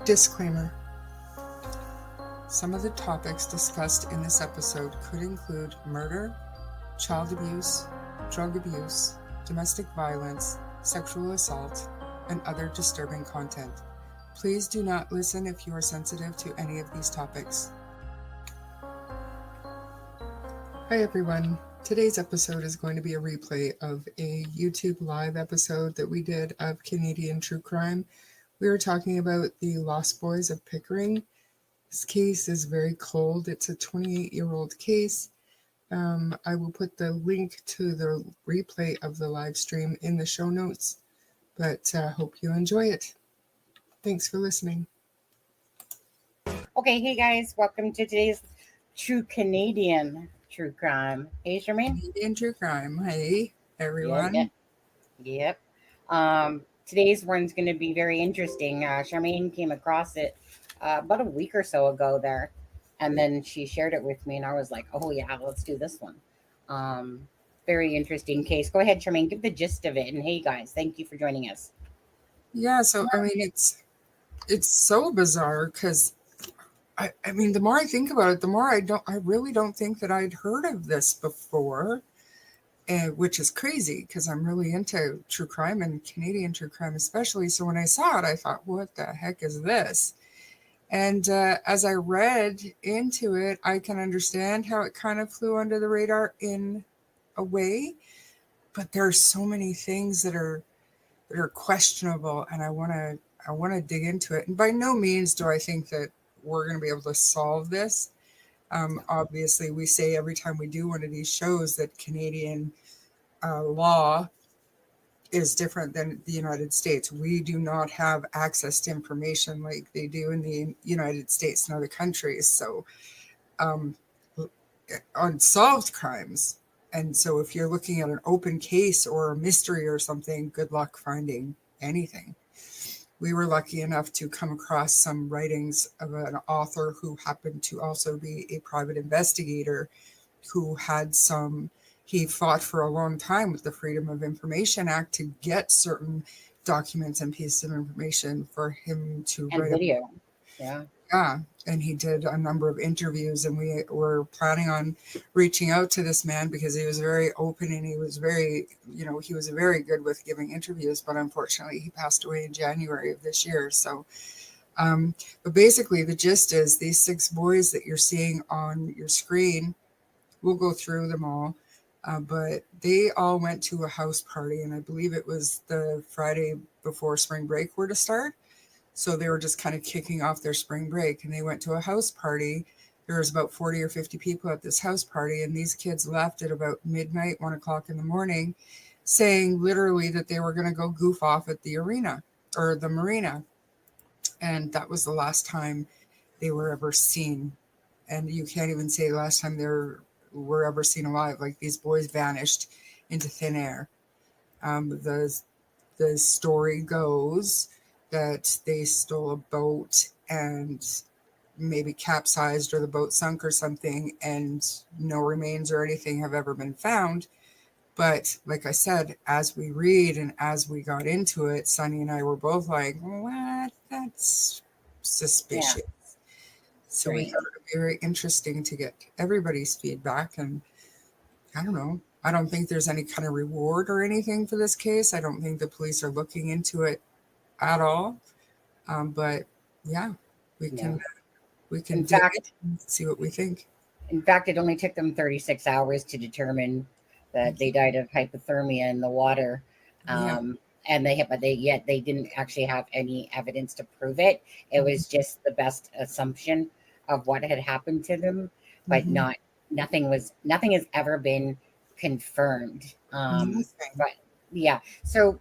Disclaimer. Some of the topics discussed in this episode could include murder, child abuse, drug abuse, domestic violence, sexual assault, and other disturbing content. Please do not listen if you are sensitive to any of these topics. Hi everyone. Today's episode is going to be a replay of a YouTube live episode that we did of Canadian true crime. We were talking about the Lost Boys of Pickering. This case is very cold. It's a 28-year-old case. I will put the link to the replay of the live stream in the show notes, but hope you enjoy it. Thanks for listening. Okay, hey guys, welcome to today's True Canadian True Crime. Hey, Charmaine. Canadian true crime. Hey, everyone. Yep. Today's one's going to be very interesting. Charmaine came across it about a week or so ago there, and then she shared it with me, and I was like, oh yeah, let's do this one. Very interesting case. Go ahead, Charmaine, give the gist of it. And hey guys, thank you for joining us. Yeah, so I mean, it's so bizarre because I mean, the more I think about it, the more I really don't think that I'd heard of this before, which is crazy because I'm really into true crime and Canadian true crime especially. So when I saw it, I thought, what the heck is this? And as I read into it, I can understand how it kind of flew under the radar in a way, but there are so many things that are questionable, and I want to dig into it. And by no means do I think that we're going to be able to solve this. Obviously, we say every time we do one of these shows that Canadian law is different than the United States. We do not have access to information like they do in the United States and other countries. So unsolved crimes. And so if you're looking at an open case or a mystery or something, good luck finding anything. We were lucky enough to come across some writings of an author who happened to also be a private investigator who he fought for a long time with the Freedom of Information Act to get certain documents and pieces of information for him to And write video. Yeah, and he did a number of interviews, and we were planning on reaching out to this man because he was very open and he was very good with giving interviews, but unfortunately he passed away in January of this year. So, but basically the gist is these 6 boys that you're seeing on your screen, we'll go through them all, but they all went to a house party, and I believe it was the Friday before spring break were to start. So they were just kind of kicking off their spring break, and they went to a house party. There was about 40 or 50 people at this house party, and these kids left at about midnight, 1 o'clock in the morning, saying literally that they were going to go goof off at the arena or the marina. And that was the last time they were ever seen. And you can't even say the last time they were ever seen alive. Like, these boys vanished into thin air. The story goes that they stole a boat and maybe capsized, or the boat sunk or something, and no remains or anything have ever been found. But like I said, as we read and as we got into it, Sunny and I were both like, what? That's suspicious. Yeah. So we thought it would be very interesting to get everybody's feedback. And I don't know. I don't think there's any kind of reward or anything for this case. I don't think the police are looking into it at all, but yeah, we can in fact see what we think. In fact, it only took them 36 hours to determine that they died of hypothermia in the water, and they didn't actually have any evidence to prove it. It was just the best assumption of what had happened to them, but nothing has ever been confirmed. But yeah, so.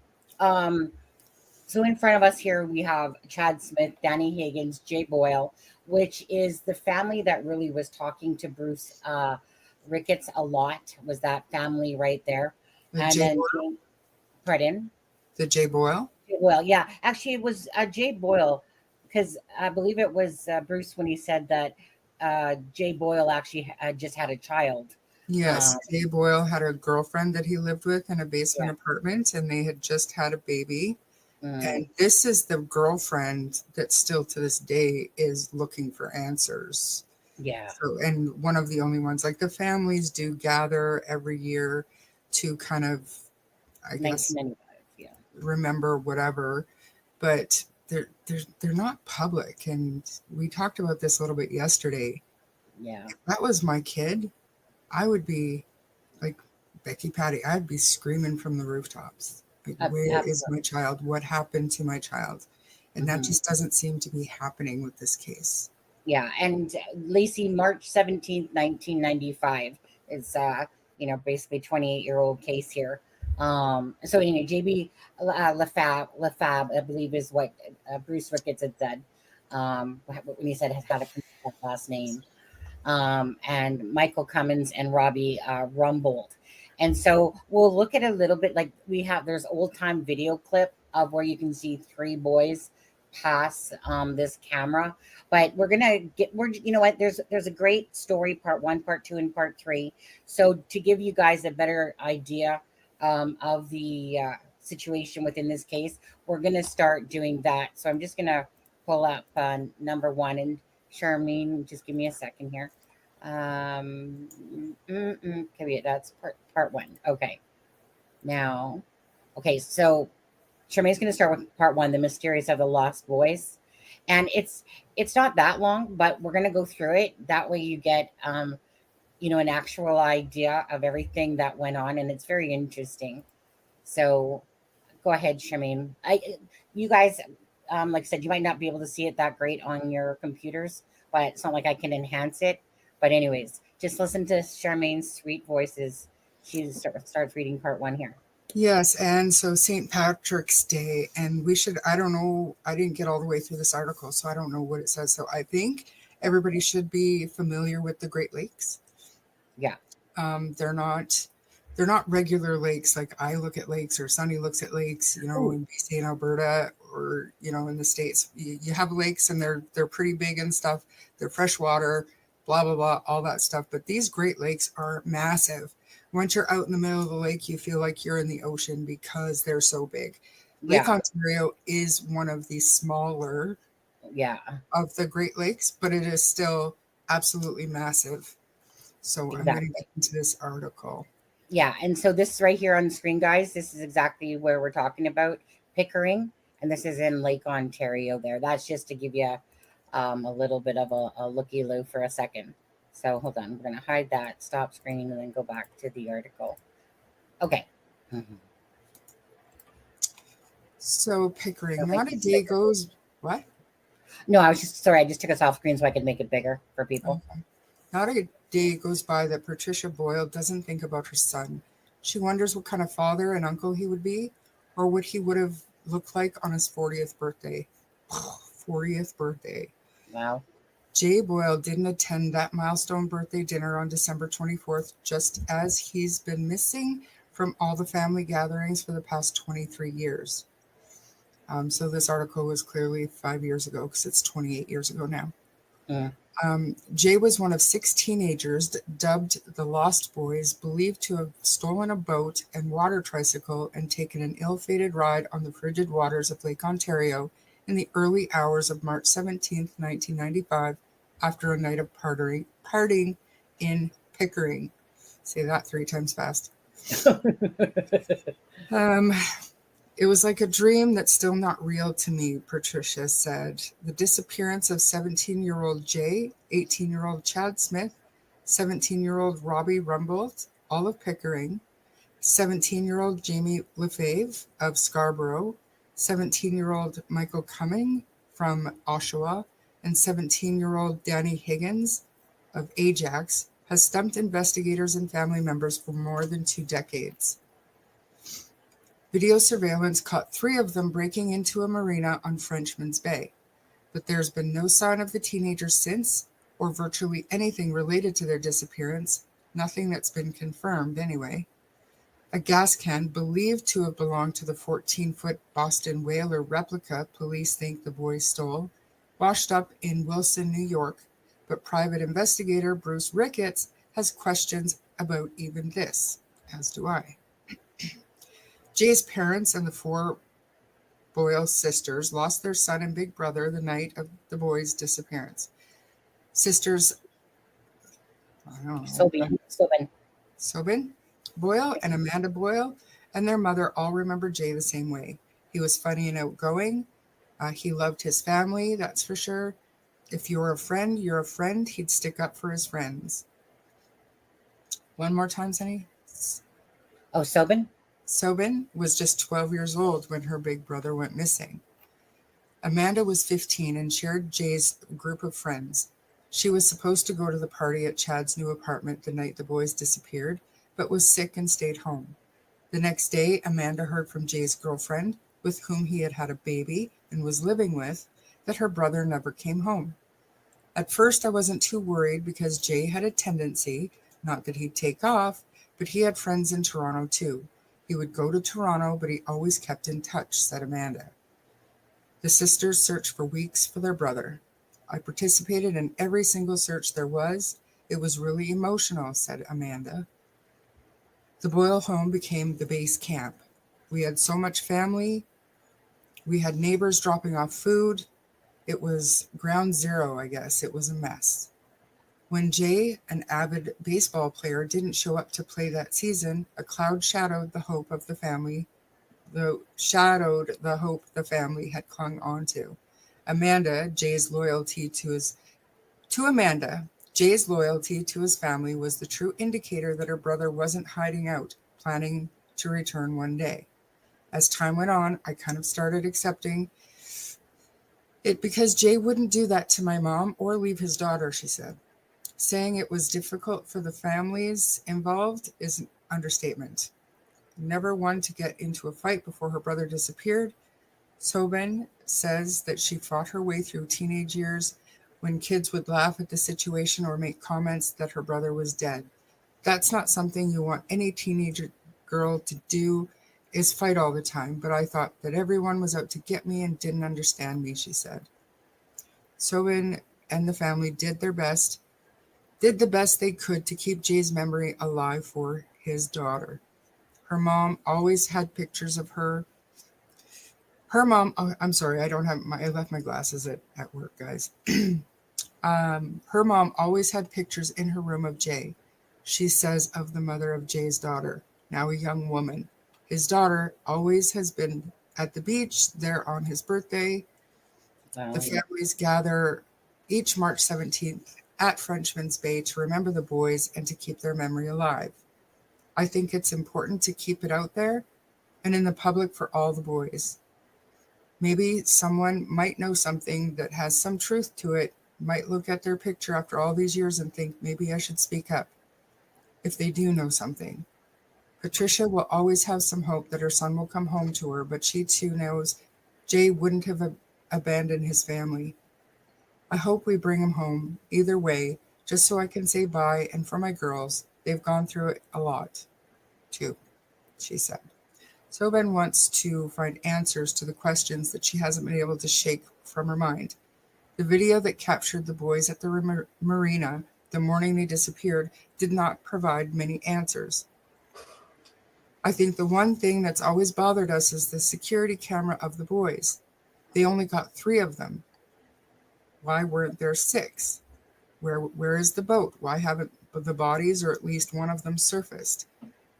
So in front of us here, we have Chad Smith, Danny Higgins, Jay Boyle, which is the family that really was talking to Bruce Ricketts a lot, was that family right there. Pardon? The Jay Boyle? Well, yeah. Actually, it was Jay Boyle, because I believe it was Bruce when he said that Jay Boyle actually just had a child. Yes, Jay Boyle had a girlfriend that he lived with in a basement apartment, and they had just had a baby. And this is the girlfriend that still to this day is looking for answers. Yeah. So, and one of the only ones, like the families do gather every year to kind of, I guess, 1995. Yeah. remember whatever, but they're not public. And we talked about this a little bit yesterday. Yeah. If that was my kid, I would be like Becky Patty. I'd be screaming from the rooftops. Like, where is Absolutely. my child? What happened to my child? And that just doesn't seem to be happening with this case. Yeah. And Lacey, March 17th, 1995 is, basically 28-year-old case here. So anyway, JB Lafab, I believe is what Bruce Ricketts had said when he said has got a that last name. And Michael Cummins and Robbie Rumbold. And so we'll look at a little bit like there's old time video clip of where you can see three boys pass this camera. But you know what, there's a great story, part 1, part 2, and part 3. So to give you guys a better idea of the situation within this case, we're going to start doing that. So I'm just going to pull up number 1, and Charmaine, just give me a second here. Okay, that's part 1. Okay. Now, okay, so Charmaine's going to start with part 1, the mysterious of the lost boys, and it's not that long, but we're going to go through it. That way, you get an actual idea of everything that went on, and it's very interesting. So, go ahead, Charmaine. You guys, like I said, you might not be able to see it that great on your computers, but it's not like I can enhance it. But anyways, just listen to Charmaine's sweet voices. She starts reading part 1 here. Yes, and so St. Patrick's Day, and I don't know, I didn't get all the way through this article, so I don't know what it says. So I think everybody should be familiar with the Great Lakes. Yeah. They're not regular lakes like I look at lakes or Sunny looks at lakes, in BC and Alberta, or in the States. You have lakes and they're pretty big and stuff. They're freshwater, blah blah blah, all that stuff. But these Great Lakes are massive. Once you're out in the middle of the lake, you feel like you're in the ocean because they're so big. Lake Ontario is one of the smaller of the Great Lakes, but it is still absolutely massive. So I'm going to get into this article. Yeah, and so this right here on the screen, guys, this is exactly where we're talking about, Pickering, and this is in Lake Ontario there. That's just to give you a little bit of a looky-loo for a second. So hold on, we're going to hide that, stop screen, and then go back to the article. Okay. So Pickering, not a day goes, what? No, I just took us off screen so I could make it bigger for people. Okay. Not a day goes by that Patricia Boyle doesn't think about her son. She wonders what kind of father and uncle he would be, or what he would have looked like on his 40th birthday. 40th birthday. Wow. Jay Boyle didn't attend that milestone birthday dinner on December 24th, just as he's been missing from all the family gatherings for the past 23 years. So this article was clearly 5 years ago because it's 28 years ago now. Jay was one of 6 teenagers dubbed the Lost Boys, believed to have stolen a boat and water tricycle and taken an ill-fated ride on the frigid waters of Lake Ontario in the early hours of March 17th, 1995, after a night of partying in Pickering. Say that 3 times fast. It was like a dream that's still not real to me, Patricia said. The disappearance of 17-year-old Jay, 18-year-old Chad Smith, 17-year-old Robbie Rumbold, all of Pickering, 17-year-old Jamie Lefebvre of Scarborough, 17-year-old Michael Cumming from Oshawa, and 17-year-old Danny Higgins of Ajax has stumped investigators and family members for more than 2 decades. Video surveillance caught 3 of them breaking into a marina on Frenchman's Bay, but there's been no sign of the teenagers since, or virtually anything related to their disappearance, nothing that's been confirmed anyway. A gas can, believed to have belonged to the 14-foot Boston Whaler replica police think the boys stole, washed up in Wilson, New York, but private investigator Bruce Ricketts has questions about even this, as do I. Jay's parents and the 4 Boyle's sisters lost their son and big brother the night of the boys' disappearance. Sisters, I don't know, Sobin, Boyle, and Amanda Boyle, and their mother all remember Jay the same way. He was funny and outgoing. He loved his family, that's for sure. If you're a friend, you're a friend. He'd stick up for his friends. One more time, Sunny. Oh, Sobin? Sobin was just 12 years old when her big brother went missing. Amanda was 15 and shared Jay's group of friends. She was supposed to go to the party at Chad's new apartment the night the boys disappeared, but was sick and stayed home. The next day, Amanda heard from Jay's girlfriend, with whom he had had a baby and was living with, that her brother never came home. At first, I wasn't too worried because Jay had a tendency, not that he'd take off, but he had friends in Toronto too. He would go to Toronto, but he always kept in touch, said Amanda. The sisters searched for weeks for their brother. I participated in every single search there was. It was really emotional, said Amanda. The Boyle home became the base camp. We had so much family. We had neighbors dropping off food. It was ground zero, I guess. It was a mess. When Jay, an avid baseball player, didn't show up to play that season, a cloud shadowed the hope the family had clung on to. Jay's loyalty to his family was the true indicator that her brother wasn't hiding out, planning to return one day. As time went on, I kind of started accepting it because Jay wouldn't do that to my mom or leave his daughter, she said. Saying it was difficult for the families involved is an understatement. Never one to get into a fight before her brother disappeared. Sobin says that she fought her way through teenage years when kids would laugh at the situation or make comments that her brother was dead. That's not something you want any teenager girl to do, is fight all the time, but I thought that everyone was out to get me and didn't understand me, she said. Sobin and the family did the best they could to keep Jay's memory alive for his daughter. Her mom always had pictures of her. I'm sorry, I left my glasses at work, guys. Her mom always had pictures in her room of Jay. She says of the mother of Jay's daughter, now a young woman. His daughter always has been at the beach there on his birthday. The families gather each March 17th at Frenchman's Bay to remember the boys and to keep their memory alive. I think it's important to keep it out there and in the public for all the boys. Maybe someone might know something that has some truth to it, might look at their picture after all these years and think maybe I should speak up if they do know something. Patricia will always have some hope that her son will come home to her, but she too knows Jay wouldn't have abandoned his family. I hope we bring him home, either way, just so I can say bye, and for my girls, they've gone through it a lot, too, she said. Sobin wants to find answers to the questions that she hasn't been able to shake from her mind. The video that captured the boys at the marina the morning they disappeared did not provide many answers. I think the one thing that's always bothered us is the security camera of the boys. They only got 3 of them. Why weren't there 6? Where is the boat? Why haven't the bodies or at least one of them surfaced?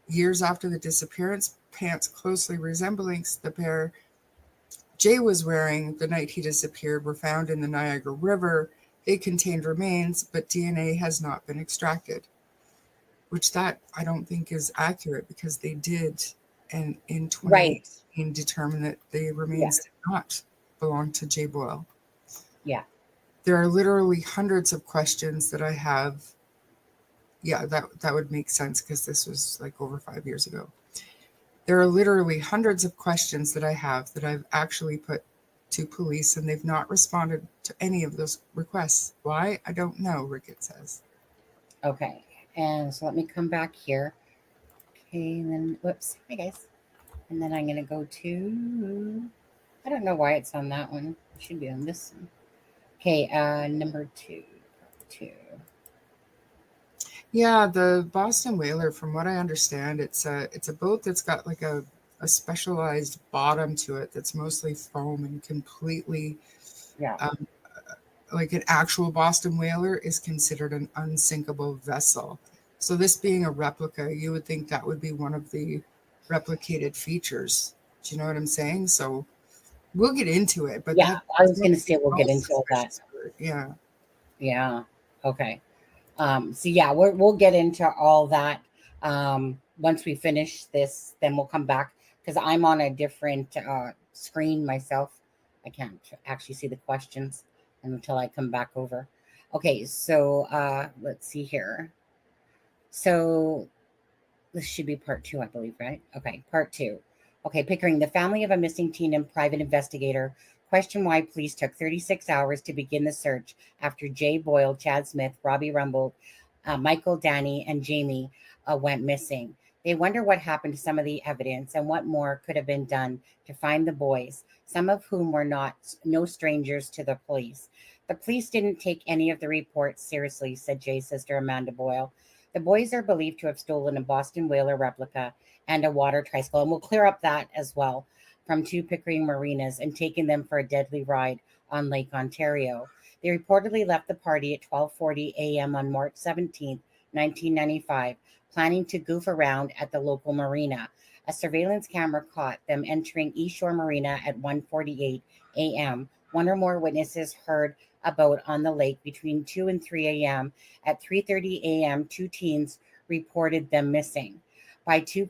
Years after the disappearance, pants closely resembling the pair Jay was wearing the night he disappeared were found in the Niagara River. They contained remains, but DNA has not been extracted, which that I don't think is accurate because they did, and in 2018 determined that the remains did not belong to Jay Boyle. Yeah. There are literally hundreds of questions that I have. Yeah, that would make sense because this was like over 5 years ago. There are literally hundreds of questions that I have that I've actually put to police, and they've not responded to any of those requests. Why? I don't know, Rickett says. Okay. And so let me come back here. Okay, and then, whoops. Hi, guys. And then I'm going to go to, I don't know why it's on that one. It should be on this one. Okay, number 2. Yeah, the Boston Whaler, from what I understand, it's a boat that's got like a a specialized bottom to it that's mostly foam and completely Yeah. um, like an actual Boston whaler is considered an unsinkable vessel. So this being a replica, you would think that would be one of the replicated features. Do you know what I'm saying? So we'll get into it, but Yeah. that I was that's going to say we'll all get into all that. suspicious for it. Yeah. Yeah. Okay. So yeah, we'll get into all that once we finish this. Then we'll come back because I'm on a different screen myself. I can't actually see the questions until I come back over. Okay, so let's see here. So this should be part two, I believe, right? Okay, part two. Okay, Pickering, the family of a missing teen and private investigator question why police took 36 hours to begin the search after Jay Boyle, Chad Smith, Robbie Rumble, Michael, Danny, and Jamie went missing. They wonder what happened to some of the evidence and what more could have been done to find the boys, some of whom were no strangers to the police. The police didn't take any of the reports seriously, said Jay's sister Amanda Boyle. The boys are believed to have stolen a Boston whaler replica and a water tricycle, and we'll clear up that as well, from two Pickering marinas and taken them for a deadly ride on Lake Ontario. They reportedly left the party at 12:40 a.m. on March 17th, 1995, planning to goof around at the local marina. A surveillance camera caught them entering East Shore Marina at 1:48 a.m. One or more witnesses heard a boat on the lake between 2 and 3 a.m. At 3:30 a.m., two teens reported them missing. By 2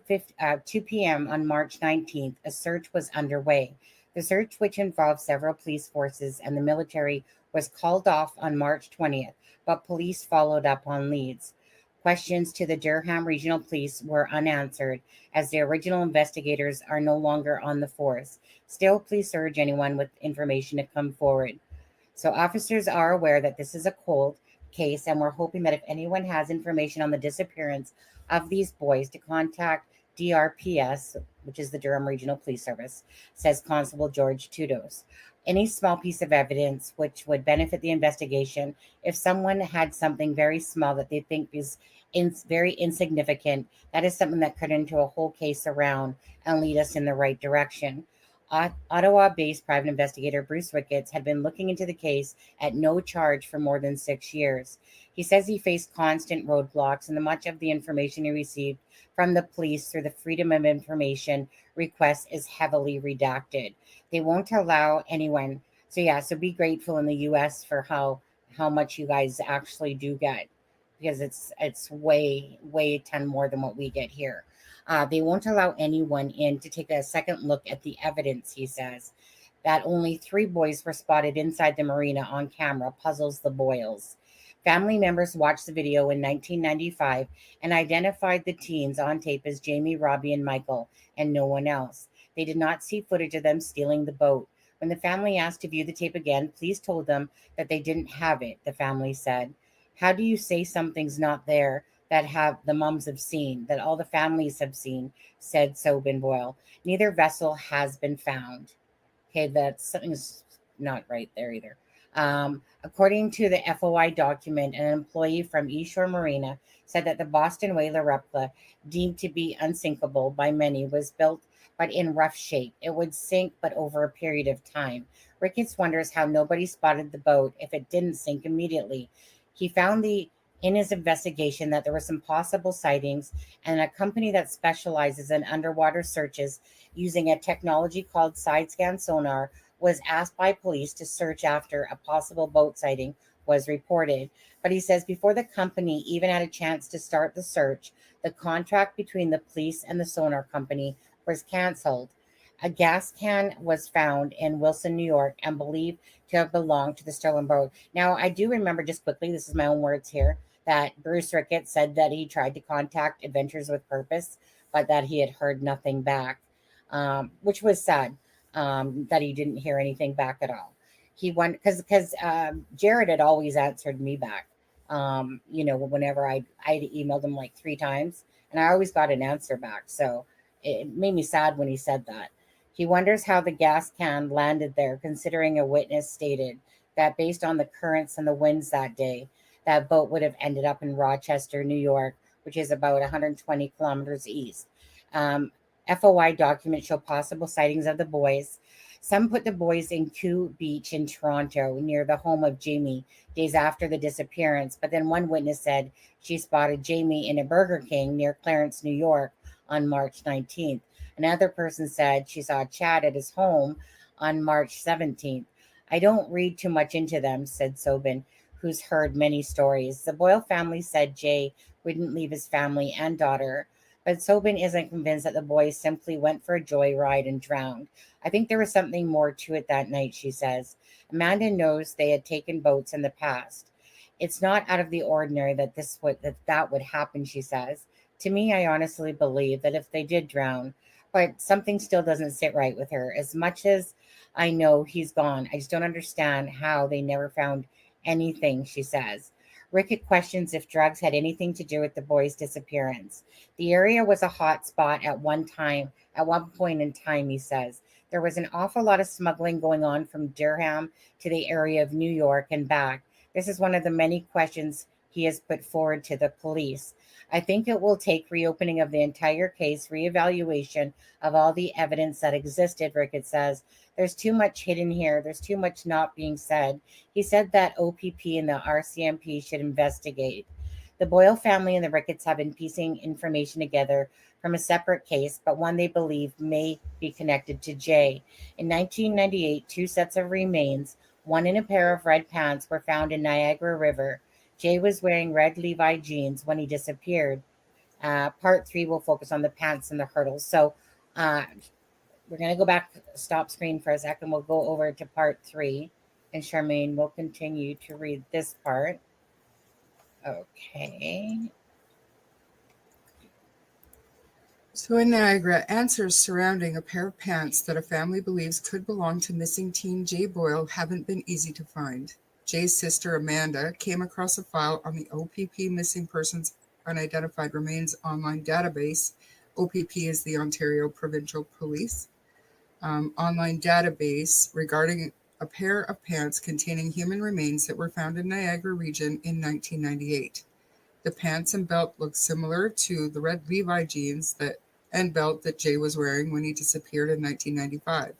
p.m. on March 19th, a search was underway. The search, which involved several police forces and the military, was called off on March 20th, but police followed up on leads. Questions to the Durham Regional Police were unanswered as the original investigators are no longer on the force. Still, police urge anyone with information to come forward. So officers are aware that this is a cold case, and we're hoping that if anyone has information on the disappearance of these boys, to contact DRPS, which is the Durham Regional Police Service, says Constable George Tudos. Any small piece of evidence which would benefit the investigation, if someone had something very small that they think is very insignificant, that is something that could into a whole case around and lead us in the right direction. Ottawa-based private investigator Bruce Ricketts had been looking into the case at no charge for more than 6 years. He says he faced constant roadblocks, and much of the information he received from the police through the Freedom of Information request is heavily redacted. They won't allow anyone. So yeah, so be grateful in the U.S. for how much you guys actually do get, because it's way 10 more than what we get here. They won't allow anyone in to take a second look at the evidence, he says. That only 3 boys were spotted inside the marina on camera puzzles the Boyles. Family members watched the video in 1995 and identified the teens on tape as Jamie, Robbie, and Michael, and no one else. They did not see footage of them stealing the boat. When the family asked to view the tape again, police told them that they didn't have it, the family said. How do you say something's not there that have the mums have seen, that all the families have seen, said Sobin Boyle. Neither vessel has been found. Okay, that's something's not right there either. According to the FOI document, an employee from East Shore Marina said that the Boston whaler replica, deemed to be unsinkable by many, was built but in rough shape. It would sink, but over a period of time. Ricketts wonders how nobody spotted the boat if it didn't sink immediately. He found in his investigation that there were some possible sightings, and a company that specializes in underwater searches using a technology called side scan sonar was asked by police to search after a possible boat sighting was reported. But he says before the company even had a chance to start the search, the contract between the police and the sonar company was canceled. A gas can was found in Wilson, New York, and believed to have belonged to the stolen boat. Now, I do remember, just quickly, this is my own words here, that Bruce Ricketts said that he tried to contact Adventures with Purpose, but that he had heard nothing back, which was sad, that he didn't hear anything back at all. He went because Jared had always answered me back. Whenever I'd emailed him like 3 times, and I always got an answer back. So it made me sad when he said that. He wonders how the gas can landed there, considering a witness stated that based on the currents and the winds that day, that boat would have ended up in Rochester, New York, which is about 120 kilometers east. Um, FOI documents show possible sightings of the boys. Some put the boys in Kew Beach in Toronto, near the home of Jamie, days after the disappearance. But then one witness said she spotted Jamie in a Burger King near Clarence, New York on March 19th. Another person said she saw Chad at his home on March 17th. I don't read too much into them, said Sobin, who's heard many stories. The Boyle family said Jay wouldn't leave his family and daughter, but Sobin isn't convinced that the boys simply went for a joyride and drowned. I think there was something more to it that night, she says. Amanda knows they had taken boats in the past. It's not out of the ordinary that would happen, she says. To me, I honestly believe that if they did drown, but something still doesn't sit right with her. As much as I know he's gone, I just don't understand how they never found anything, she says. Rickett questions if drugs had anything to do with the boys' disappearance. The area was a hot spot at one point in time, he says. There was an awful lot of smuggling going on from Durham to the area of New York and back. This is one of the many questions he has put forward to the police. I think it will take reopening of the entire case, reevaluation of all the evidence that existed, Rickett says. There's too much hidden here. There's too much not being said. He said that OPP and the RCMP should investigate. The Boyle family and the Ricketts have been piecing information together from a separate case, but one they believe may be connected to Jay. In 1998, two sets of remains, one in a pair of red pants, were found in Niagara River. Jay was wearing red Levi jeans when he disappeared. Part 3 will focus on the pants and the hurdles. So uh, we're going to go back, stop screen for a second. We'll go over to part 3, and Charmaine will continue to read this part. Okay. So in Niagara, answers surrounding a pair of pants that a family believes could belong to missing teen Jay Boyle haven't been easy to find. Jay's sister Amanda came across a file on the OPP Missing Persons Unidentified Remains online database. OPP is the Ontario Provincial Police online database regarding a pair of pants containing human remains that were found in Niagara region in 1998. The pants and belt look similar to the red Levi jeans and belt that Jay was wearing when he disappeared in 1995.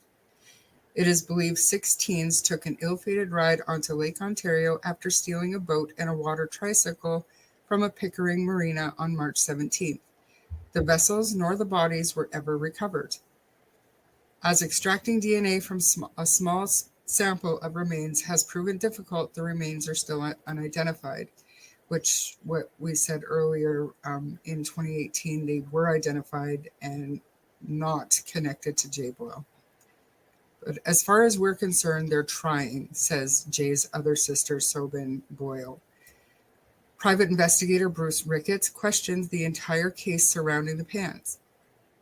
It is believed 6 teens took an ill-fated ride onto Lake Ontario after stealing a boat and a water tricycle from a Pickering marina on March 17th. The vessels nor the bodies were ever recovered. As extracting DNA from a small sample of remains has proven difficult, the remains are still unidentified, which what we said earlier, in 2018, they were identified and not connected to Jay Boyle. But as far as we're concerned, they're trying, says Jay's other sister, Sobin Boyle. Private investigator Bruce Ricketts questions the entire case surrounding the pants.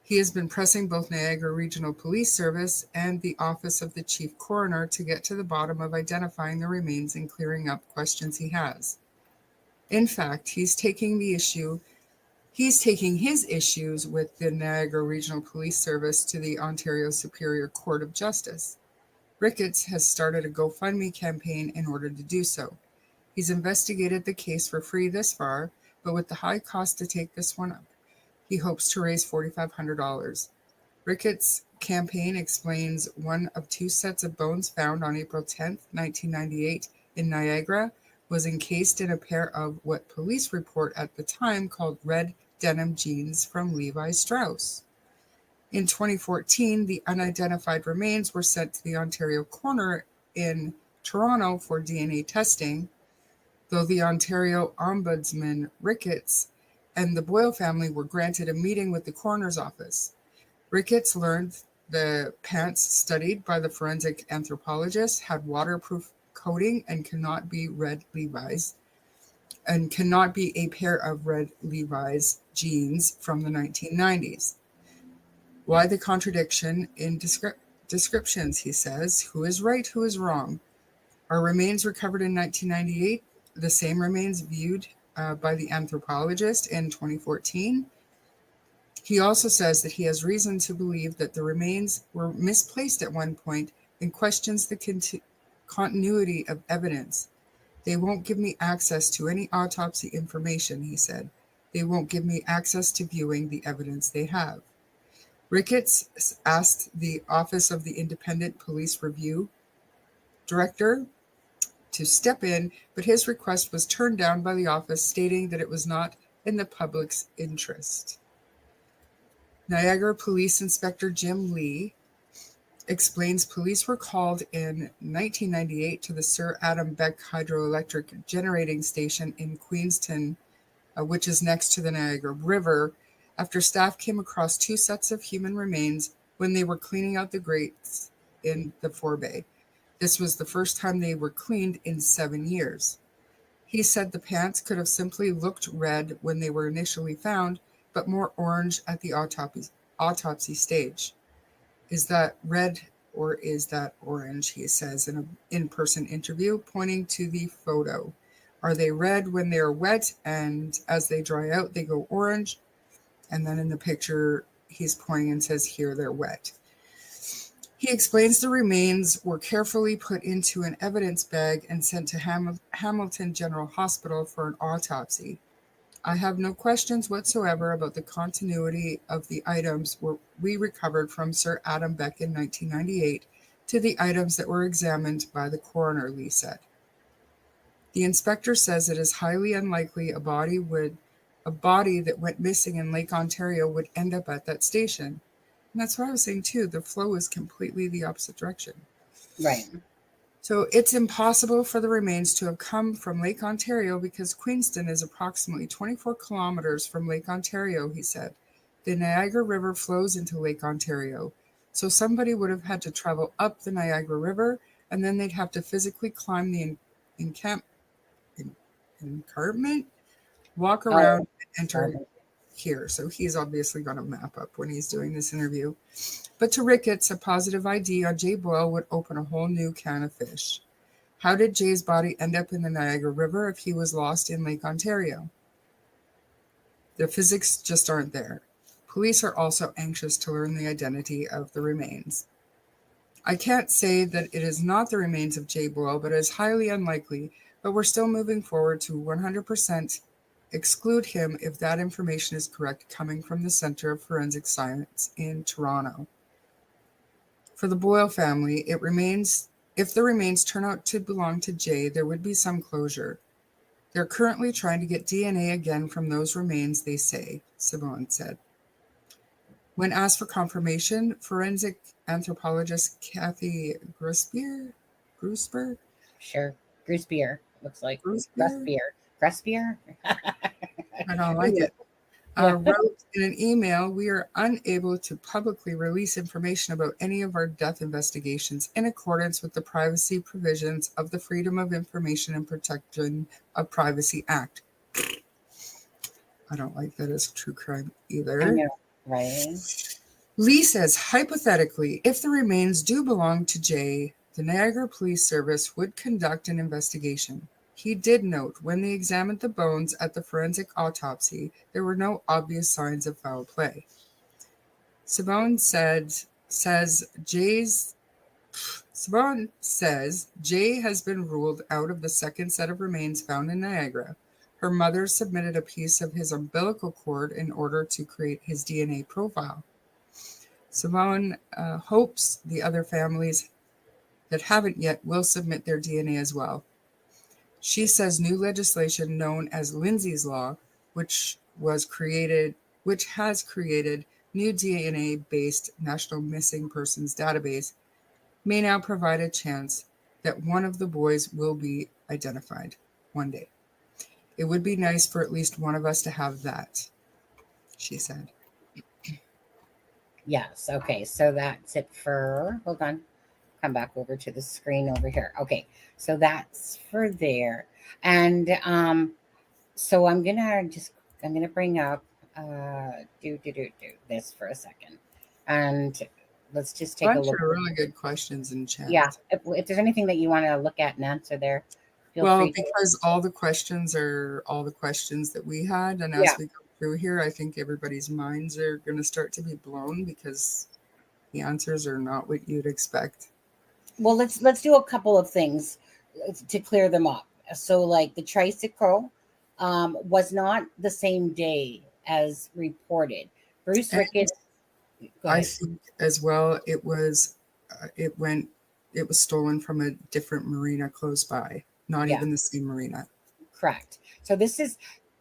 He has been pressing both Niagara Regional Police Service and the Office of the Chief Coroner to get to the bottom of identifying the remains and clearing up questions he has. In fact, he's taking his issues with the Niagara Regional Police Service to the Ontario Superior Court of Justice. Ricketts has started a GoFundMe campaign in order to do so. He's investigated the case for free this far, but with the high cost to take this one up, he hopes to raise $4,500. Ricketts' campaign explains one of 2 sets of bones found on April 10, 1998 in Niagara was encased in a pair of what police report at the time called red denim jeans from Levi Strauss. In 2014, the unidentified remains were sent to the Ontario coroner in Toronto for DNA testing, though the Ontario Ombudsman Ricketts and the Boyle family were granted a meeting with the coroner's office. Ricketts learned the pants studied by the forensic anthropologist had waterproof coating and cannot be a pair of red Levi's jeans from the 1990s. Why the contradiction in descriptions, he says. Who is right, who is wrong? Are remains recovered in 1998 the same remains viewed by the anthropologist in 2014? He also says that he has reason to believe that the remains were misplaced at one point and questions the continuity of evidence. They won't give me access to any autopsy information, he said. They won't give me access to viewing the evidence they have. Ricketts asked the Office of the Independent Police Review Director to step in, but his request was turned down by the office, stating that it was not in the public's interest. Niagara Police Inspector Jim Lee explains police were called in 1998 to the Sir Adam Beck Hydroelectric Generating Station in Queenston, which is next to the Niagara River, after staff came across two sets of human remains when they were cleaning out the grates in the forebay. This was the first time they were cleaned in 7 years. He said the pants could have simply looked red when they were initially found, but more orange at the autopsy stage. Is that red or is that orange? He says in an in-person interview, pointing to the photo. Are they red when they're wet and as they dry out, they go orange? And then in the picture, he's pointing and says, here they're wet. He explains the remains were carefully put into an evidence bag and sent to Hamilton General Hospital for an autopsy. I have no questions whatsoever about the continuity of the items we recovered from Sir Adam Beck in 1998 to the items that were examined by the coroner, Lee said. The inspector says it is highly unlikely a body that went missing in Lake Ontario would end up at that station. And that's what I was saying too. The flow is completely the opposite direction. Right. So it's impossible for the remains to have come from Lake Ontario because Queenston is approximately 24 kilometers from Lake Ontario, he said. The Niagara River flows into Lake Ontario. So somebody would have had to travel up the Niagara River, and then they'd have to physically climb the encampment, walk around, and enter here. So he's obviously got a map up when he's doing this interview. But to Ricketts, a positive ID on Jay Boyle would open a whole new can of fish. How did Jay's body end up in the Niagara River if he was lost in Lake Ontario? The physics just aren't there. Police are also anxious to learn the identity of the remains. I can't say that it is not the remains of Jay Boyle, but it is highly unlikely, but we're still moving forward to 100% exclude him if that information is correct, coming from the Centre of Forensic Science in Toronto. For the Boyle family, if the remains turn out to belong to Jay, there would be some closure. They're currently trying to get DNA again from those remains, they say, Simone said. When asked for confirmation, forensic anthropologist Kathy Grusbier? Sure. Gruspier, looks like. Grusbier? Gruspier? I don't like it. Wrote in an email, we are unable to publicly release information about any of our death investigations in accordance with the privacy provisions of the Freedom of Information and Protection of Privacy Act. I don't like that as true crime either. I know, right? Lee says, hypothetically, if the remains do belong to Jay, the Niagara Police Service would conduct an investigation. He did note when they examined the bones at the forensic autopsy, there were no obvious signs of foul play. Simone says Jay has been ruled out of the second set of remains found in Niagara. Her mother submitted a piece of his umbilical cord in order to create his DNA profile. Simone hopes the other families that haven't yet will submit their DNA as well. She says new legislation known as Lindsay's Law, which has created new DNA-based National Missing Persons Database, may now provide a chance that one of the boys will be identified one day. It would be nice for at least one of us to have that, she said. Yes. Okay. So that's it for, hold on. Come back over to the screen over here. Okay. So that's for there. And so I'm going to bring up, do this for a second. And let's just take a look. Bunch of really good questions in chat. Yeah. If there's anything that you want to look at and answer there, feel free to. Because all the questions are all the questions that we had. And as we go through here, I think everybody's minds are going to start to be blown because the answers are not what you'd expect. Well, let's do a couple of things to clear them up. So, like the tricycle was not the same day as reported. Bruce Ricketts, Go I ahead. think as well it went it was stolen from a different marina close by, not Yeah, even the same marina. correct. So this is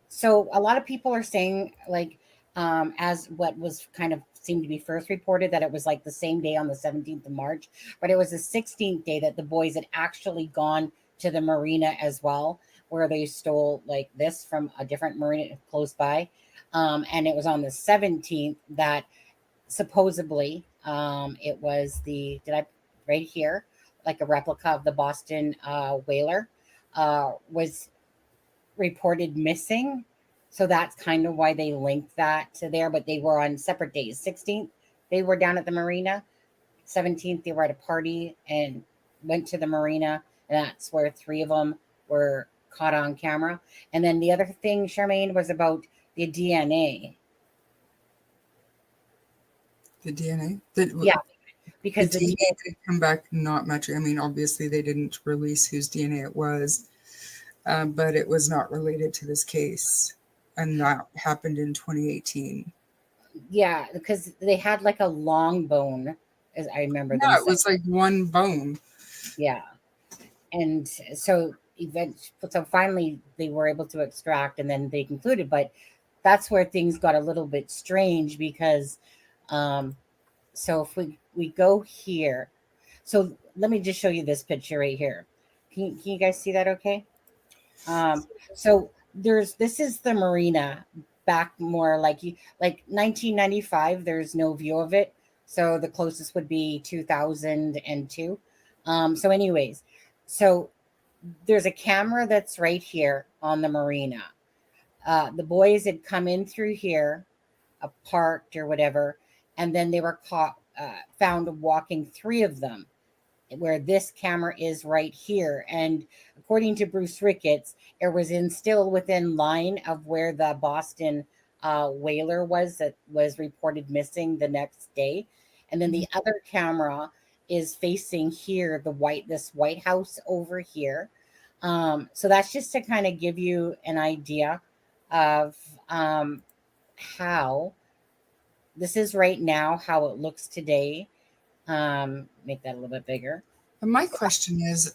so a lot of people are saying like as what was kind of seemed to be first reported that it was like the same day on the 17th of March, but it was the 16th day that the boys had actually gone to the marina as well, where they stole like this from a different marina close by. And it was on the 17th that supposedly it was the did I right here like a replica of the Boston whaler was reported missing. So that's kind of why they linked that to there, but they were on separate days. 16th, they were down at the marina. 17th, they were at a party and went to the marina. And that's where three of them were caught on camera. And then the other thing, Charmaine, was about the DNA. The DNA, Yeah, the because the DNA DNA, did come back not much. I mean, obviously they didn't release whose DNA it was, but it was not related to this case, and that happened in 2018. yeah, because they had like a long bone, as I remember them Yeah, it saying. was like one bone. Yeah. And so finally they were able to extract and then they concluded, but that's where things got a little bit strange because um so if we go here, so let me just show you this picture right here. Can you guys see that okay? So this is the marina back more like you like 1995. There's no view of it, so the closest would be 2002. So anyways, so there's a camera that's right here on the marina. The boys had come in through here, parked or whatever, and then they were caught, found walking, three of them, where this camera is right here. And according to Bruce Ricketts, it was still within line of where the Boston whaler was that was reported missing the next day. And then the other camera is facing here, this White House over here. So that's just to kind of give you an idea of how this is right now, how it looks today. Make that a little bit bigger. And my question is,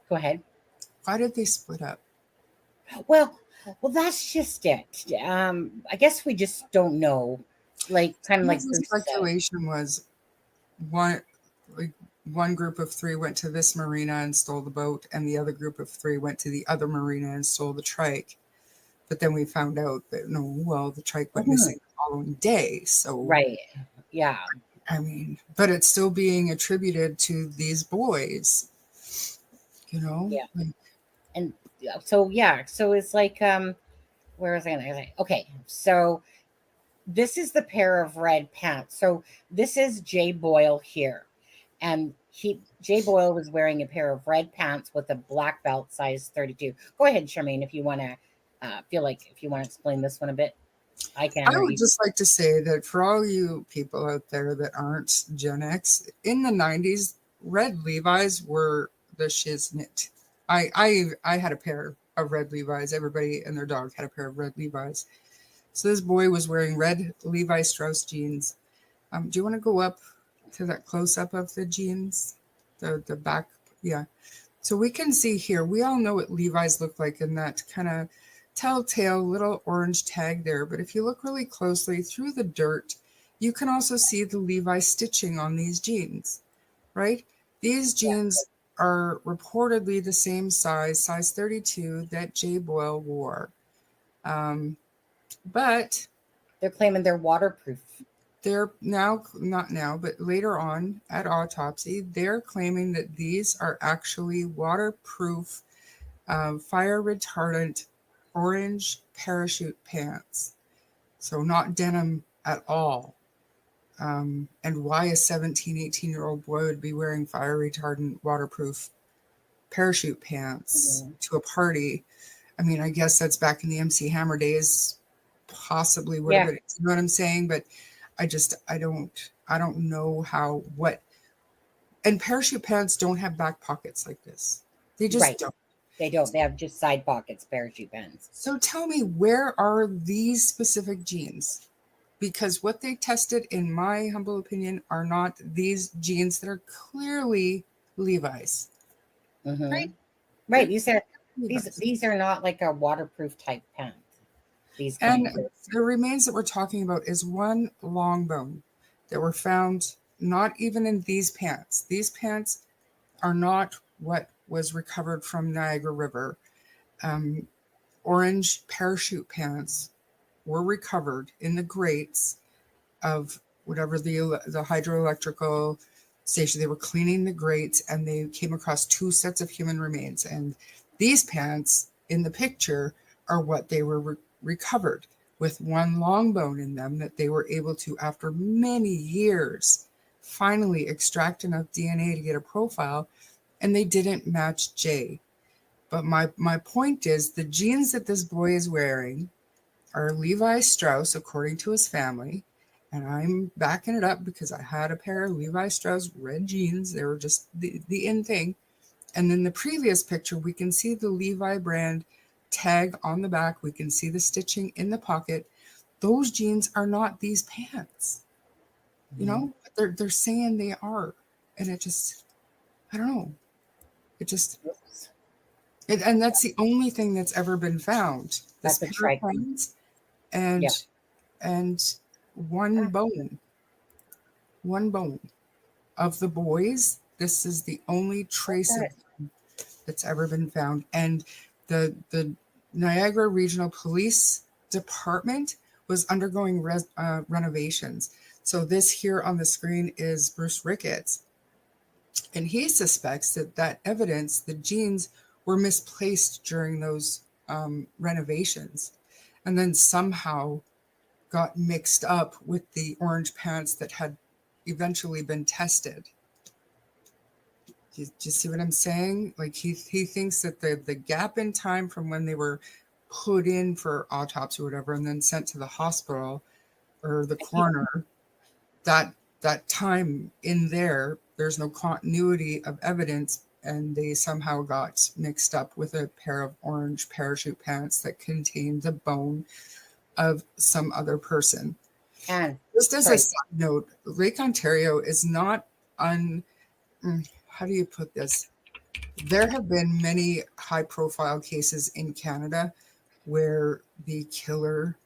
Go ahead. why did they split up? Well, that's just it. I guess we just don't know. Like kind of Some of like the Bruce said. speculation was one like one group of three went to this marina and stole the boat, and the other group of three went to the other marina and stole the trike. But then we found out that no, well, the trike went Mhm. missing the following day. So Right. Yeah. I mean, but it's still being attributed to these boys, you know? Yeah. Like, And so yeah, so it's like where was I gonna say? Okay, so this is the pair of red pants. So this is Jay Boyle here. And Jay Boyle was wearing a pair of red pants with a black belt size 32. Go ahead, Charmaine, if you want to feel like if you want to explain this one a bit. I I can or would you. just like to say that for all you people out there that aren't Gen X, in the 90s, red Levi's were the shiznit. I had a pair of red Levi's. Everybody and their dog had a pair of red Levi's. So this boy was wearing red Levi Strauss jeans. Do you want to go up to that close up of the jeans? The back, yeah. So we can see here, we all know what Levi's look like in that kind of telltale little orange tag there. But if you look really closely through the dirt, you can also see the Levi stitching on these jeans, right? These jeans are reportedly the same size 32 that Jay Boyle wore. Um, but They're claiming they're waterproof. they're now, not now, but later on at autopsy, they're claiming that these are actually waterproof, fire retardant orange parachute pants. So not denim at all. And why a 17, 18-year-old boy would be wearing fire retardant waterproof parachute pants Mhm. to a party. I mean, I guess that's back in the MC Hammer days, possibly would have Yeah, been, you know what I'm saying? But I don't know how, what, and parachute pants don't have back pockets like this. They just right. don't. They don't. They have just side pockets, parachute pants. So tell me, where are these specific jeans? because what they tested, in my humble opinion, are not these jeans that are clearly Levi's. Right? Mm-hmm. Right. They're These are Levi's. these are not like a waterproof type pant. These And kinds of the remains that we're talking about is one long bone that were found not even in these pants. These pants are not what was recovered from Niagara River. Um, Orange parachute pants were recovered in the grates of whatever the hydroelectrical station. They were cleaning the grates and they came across two sets of human remains. And these pants in the picture are what they were recovered, with one long bone in them that they were able to, after many years, finally extract enough DNA to get a profile, and they didn't match Jay. But my point is, the jeans that this boy is wearing are Levi Strauss, according to his family. And I'm backing it up because I had a pair of Levi Strauss red jeans. They were just the in thing. And then the previous picture, we can see the Levi brand tag on the back. We can see the stitching in the pocket. Those jeans are not these pants. You know, they're saying they are. And it just, I don't know. It just, and that's the only thing that's ever been found. This that's a pair of trike. pants Yeah. and one bone of the boys. This is the only trace of them that's ever been found. And the Niagara Regional Police Department was undergoing renovations. So this here on the screen is Bruce Ricketts, and he suspects that evidence, the jeans, were misplaced during those renovations, and then somehow got mixed up with the orange pants that had eventually been tested. Do you see what I'm saying? Like he thinks that the gap in time from when they were put in for autopsy or whatever and then sent to the hospital or the coroner, that time in there's no continuity of evidence, and they somehow got mixed up with a pair of orange parachute pants that contained the bone of some other person. And Just as a sorry. side note, Lake Ontario is not how do you put this? There have been many high profile cases in Canada where the killer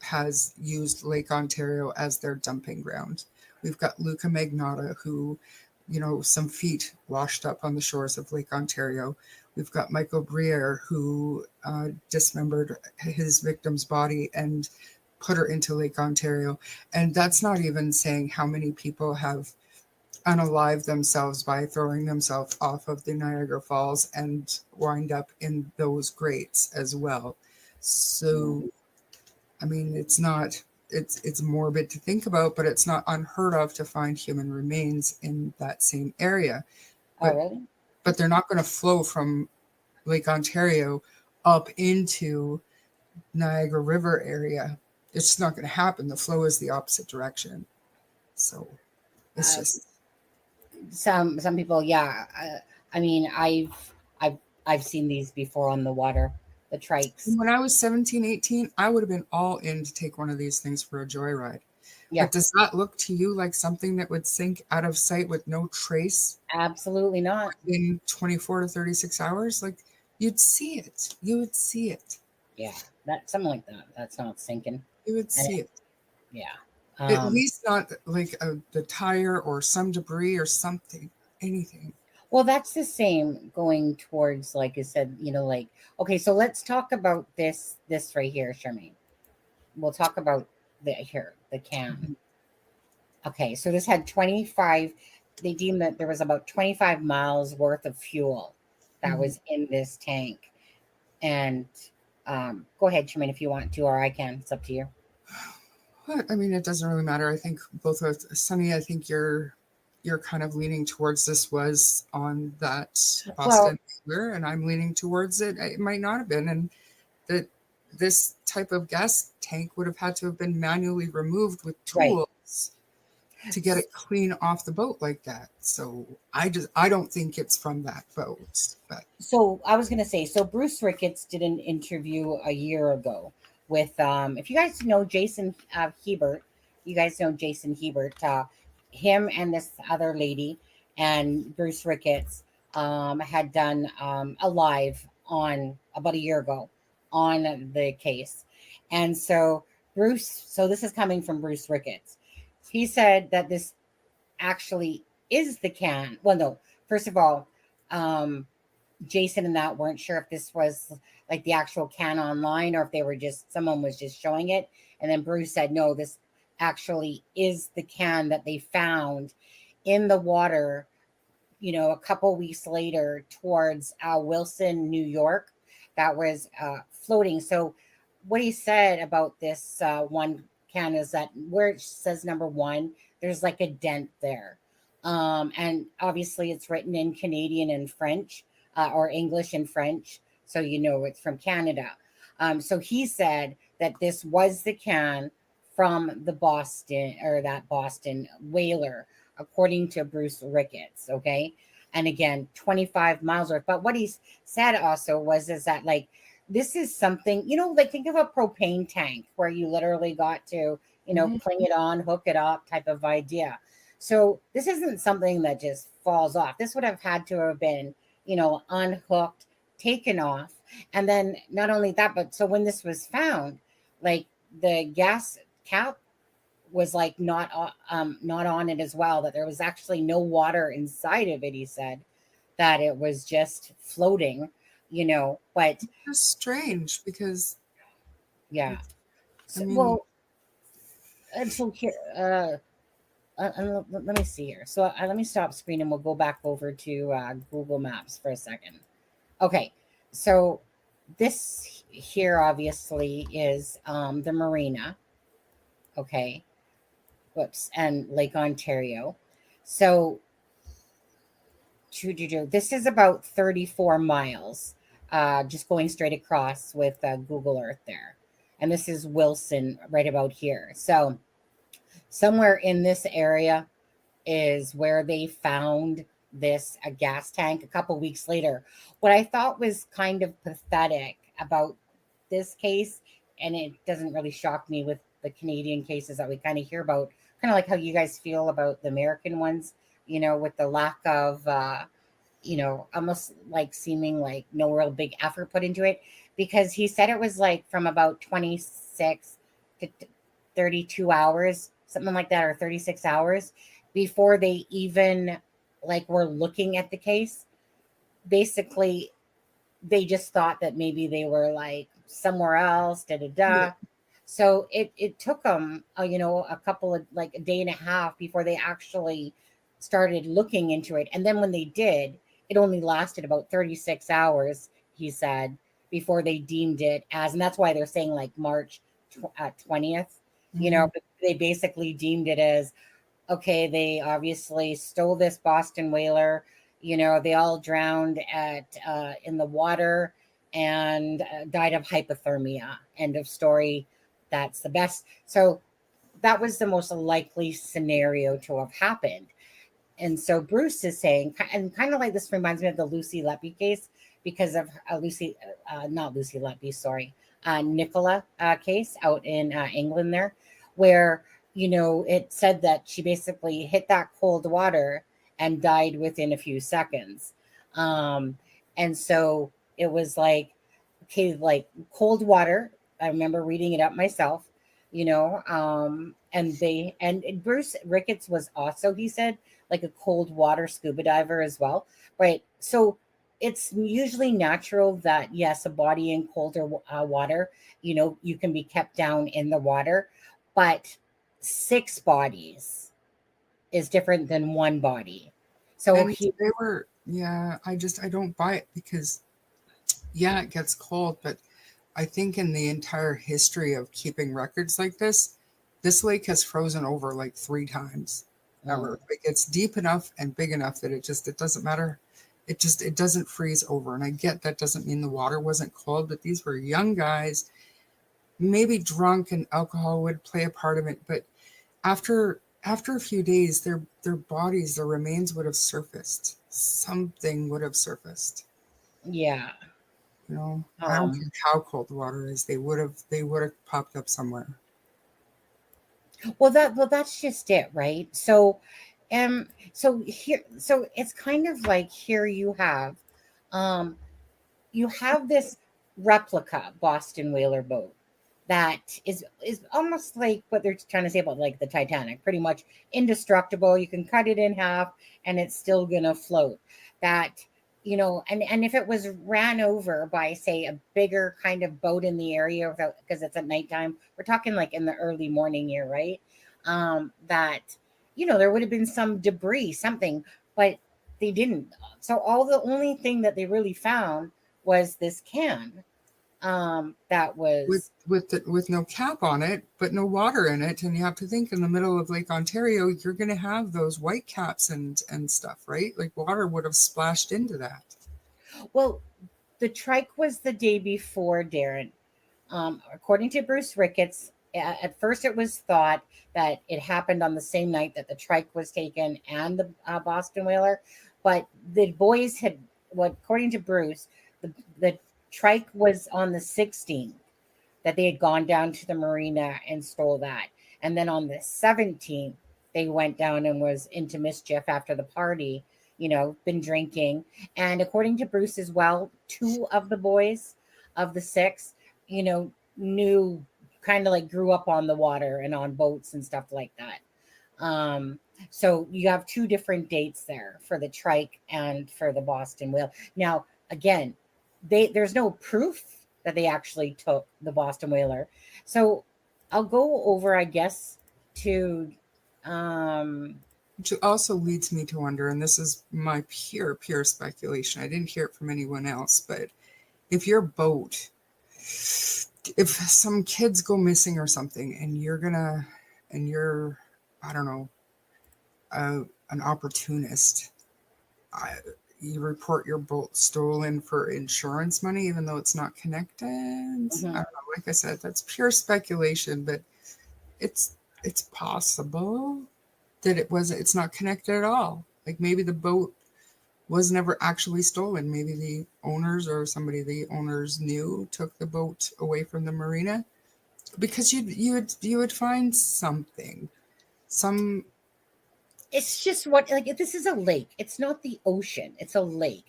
has used Lake Ontario as their dumping ground. We've got Luca Magnotta, who, some feet washed up on the shores of Lake Ontario. We've got Michael Briere, who dismembered his victim's body and put her into Lake Ontario. And that's not even saying how many people have unalive themselves by throwing themselves off of the Niagara Falls and wind up in those grates as well. So, I mean, it's morbid to think about, but it's not unheard of to find human remains in that same area. But, Really? but they're not going to flow from Lake Ontario up into Niagara River area. It's not going to happen. The flow is the opposite direction. So it's just Some people, yeah. I mean, I've seen these before on the water, the trikes. when I was 17, 18, I would have been all in to take one of these things for a joyride. Yeah, But does that look to you like something that would sink out of sight with no trace absolutely not. in 24 to 36 hours? Like, you'd see it. You would see it. Yeah, that something like that. That's not sinking. You would And see it. yeah. At least not like the tire or some debris or something, anything. Well, that's the same going towards, like I said, like, okay, so let's talk about this right here, Charmaine. We'll talk about the can. Okay, so this had 25, they deemed that there was about 25 miles worth of fuel that was in this tank. And go ahead, Charmaine, if you want to, or I can. It's up to you. But I mean, it doesn't really matter. I think both of Sunny, I think you're kind of leaning towards this was on that Well, Boston Whaler, and I'm leaning towards it. It might not have been, and that this type of gas tank would have had to have been manually removed with right. tools to get it clean off the boat like that. So I don't think it's from that boat. But So I was going to say, so Bruce Ricketts did an interview a year ago with if you guys know Jason Hebert, you guys know Jason Hebert, him and this other lady and Bruce Ricketts had done a live on about a year ago on the case. And so so this is coming from Bruce Ricketts. He said that this actually is the can. Well, no, first of all, um, Jason and that weren't sure if this was like the actual can online or if they were just someone was just showing it. And then Bruce said, no, this actually is the can that they found in the water, a couple weeks later towards Wilson, New York, that was floating. So, what he said about this one can is that where it says number one, there's like a dent there. And obviously, it's written in Canadian and French or English and French. So, it's from Canada. So, he said that this was the can from the Boston or that Boston whaler according to Bruce Ricketts. Okay. And again, 25 miles worth. But what he said also is that like this is something, like think of a propane tank where you literally got to, Mhm. cling it on, hook it up type of idea. So this isn't something that just falls off. This would have had to have been, unhooked, taken off. And then not only that, but so when this was found, like the gas cap was like not on it as well, that there was actually no water inside of it. He said that it was just floating, but It's strange because yeah. it's, I So, mean, well, and so here let me see here. So let me stop screen and we'll go back over to Google Maps for a second. Okay, so this here obviously is the marina. Okay, whoops, and Lake Ontario. So this is about 34 miles, just going straight across with Google Earth there. And this is Wilson right about here. So, somewhere in this area is where they found this a gas tank a couple weeks later. What I thought was kind of pathetic about this case, and it doesn't really shock me with the Canadian cases that we kind of hear about, kind of like how you guys feel about the American ones, with the lack of almost like seeming like no real big effort put into it, because he said it was like from about 26 to 32 hours, something like that, or 36 hours before they even like were looking at the case. Basically, they just thought that maybe they were like somewhere else, da da yeah, da. So it took them, a couple of like a day and a half before they actually started looking into it. And then when they did, it only lasted about 36 hours, he said, before they deemed it as, and that's why they're saying like March 20th, mhm. but they basically deemed it as okay, they obviously stole this Boston whaler. They all drowned at in the water and died of hypothermia. End of story. That's the best. So that was the most likely scenario to have happened. And so Bruce is saying, and kind of like this reminds me of the Lucy Leppy case because of not Lucy Leppy, sorry, Nicola case out in England there, where, it said that she basically hit that cold water and died within a few seconds. Um, and so it was like, okay, like cold water. I remember reading it up myself, and Bruce Ricketts was also, he said, like a cold water scuba diver as well, right? So it's usually natural that yes, a body in colder water, you can be kept down in the water, but six bodies is different than one body. So And he, they were, yeah, I don't buy it because, yeah, it gets cold, but I think in the entire history of keeping records like this lake has frozen over like 3 times mm, ever. Like it's deep enough and big enough that it doesn't matter. It doesn't freeze over. And I get that doesn't mean the water wasn't cold, but these were young guys, maybe drunk and alcohol would play a part of it. But after a few days, their bodies, their remains would have surfaced. Something would have surfaced. yeah. You know, I don't Um, care how cold the water is. They would have popped up somewhere. well, that's just it, right? So here, so it's kind of like here um, you have this replica Boston whaler boat that is almost like what they're trying to say about like the Titanic, pretty much indestructible. You can cut it in half and it's still gonna float. That and if it was ran over by say a bigger kind of boat in the area without because it's at nighttime, we're talking like in the early morning here, right? That there would have been some debris, something, but they didn't. So all the only thing that they really found was this can that with was with no cap on it, but no water in it, and you have to think in the middle of Lake Ontario, you're going to have those white caps and stuff, right? Like water would have splashed into that. well, the trike was the day before, Darren. According to Bruce Ricketts, at first it was thought that it happened on the same night that the trike was taken and the Boston whaler, but the boys had what, according to Bruce, the trike was on the 16th that they had gone down to the marina and stole that. And then on the 17th, they went down and was into mischief after the party, been drinking. And according to Bruce as well, two of the boys of the six, knew kind of like grew up on the water and on boats and stuff like that. Um, so you have two different dates there for the trike and for the Boston whale. Now, again, there's no proof that they actually took the Boston whaler. So I'll go over, I guess, to um Which also leads me to wonder, and this is my pure speculation. I didn't hear it from anyone else, but if your boat, if some kids go missing or something, and you're, I don't know, an opportunist, I, you report your boat stolen for insurance money, even though it's not connected. I don't mhm. know. Like I said, that's pure speculation, but it's it's possible that it's not connected at all. Like maybe the boat was never actually stolen. Maybe the owners or somebody the owners knew took the boat away from the marina, because you would find something, some. It's just what, like, this is a lake. It's not the ocean. It's a lake.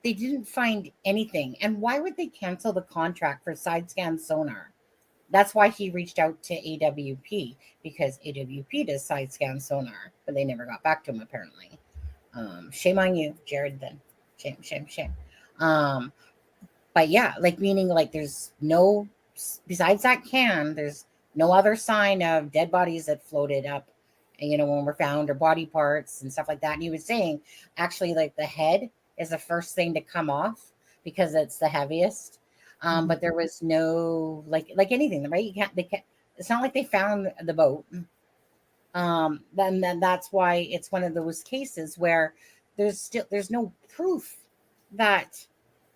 They didn't find anything. And why would they cancel the contract for side scan sonar? That's why he reached out to AWP, because AWP does side scan sonar, but they never got back to him apparently. Shame on you, Jared. Then shame, shame, shame. Um, but yeah, like meaning like there's no besides that can, there's no other sign of dead bodies that floated up. When we're found or body parts and stuff like that. And he was saying actually like the head is the first thing to come off because it's the heaviest. But there was no like anything, right? You can't. They can't. It's not like they found the boat. Then that's why it's one of those cases where there's no proof that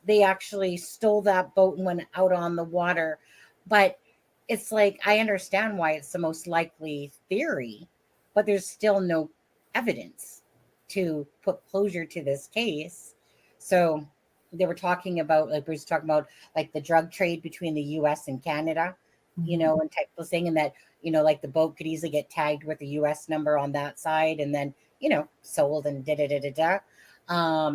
they actually stole that boat and went out on the water. But it's like I understand why it's the most likely theory, but there's still no evidence to put closure to this case. So they were talking about, like Bruce was talking about, like the drug trade between the US and Canada, Mhm. and type of thing, and that, like the boat could easily get tagged with a US number on that side and then, sold and da da da da da.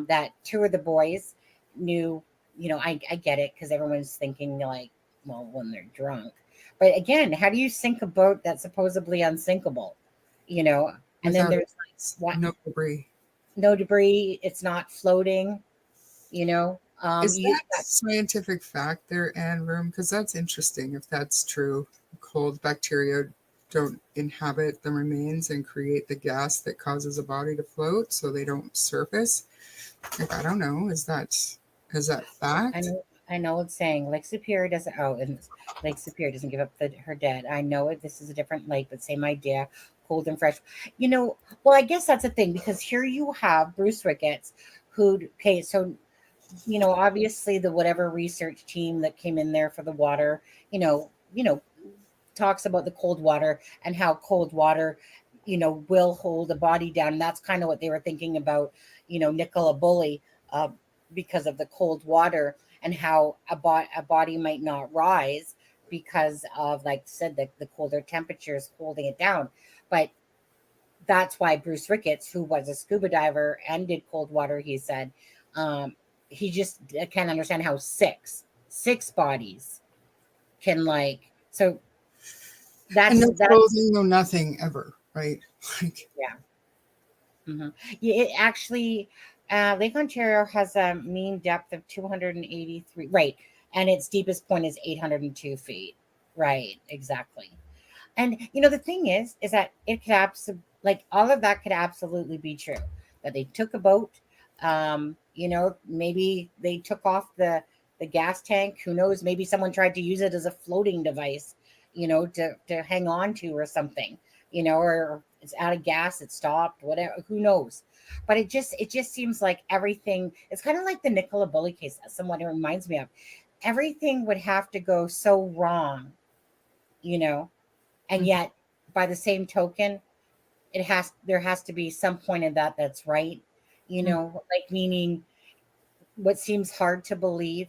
That two of the boys knew, I get it because everyone's thinking like, well, when they're drunk. But again, how do you sink a boat that's supposedly unsinkable? You know, and then Without there's like evidence, what, no debris. no debris, it's not floating, Is you that scientific fact there, Anne Room? Because that's interesting if that's true. Cold bacteria don't inhabit the remains and create the gas that causes a body to float, so they don't surface. Like, I don't know. Is that I fact? know, I know it's saying Lake Superior doesn't. Oh, and Lake Superior doesn't give up her dead. I know it. This is a different lake, but same idea, cold and fresh. Well, I guess that's a thing because here you have Bruce Ricketts, who. Okay, so obviously the whatever research team that came in there for the water, talks about the cold water and how cold water, will hold a body down. And that's kind of what they were thinking about, Nicola Bully. Uh, because of the cold water, and how a body might not rise because of, like I said, the colder temperatures holding it down. But that's why Bruce Ricketts, who was a scuba diver and did cold water, he said, he just can't understand how six bodies can, like, so And no that's clothing, no nothing ever, right? Like, yeah. Hmm. Yeah, it actually, Lake Ontario has a mean depth of 283, right, and its deepest point is 802 feet, right, exactly. And the thing is that it could like, all of that could absolutely be true. That they took a boat, maybe they took off the gas tank. Who knows? Maybe someone tried to use it as a floating device, to hang on to or something, or it's out of gas, it stopped, whatever. Who knows? But it just seems like everything. It's kind of like the Nicola Bully case. That's someone it reminds me of. Everything would have to go so wrong, you know and yet, by the same token, there has to be some point in that that's right, like, meaning what seems hard to believe,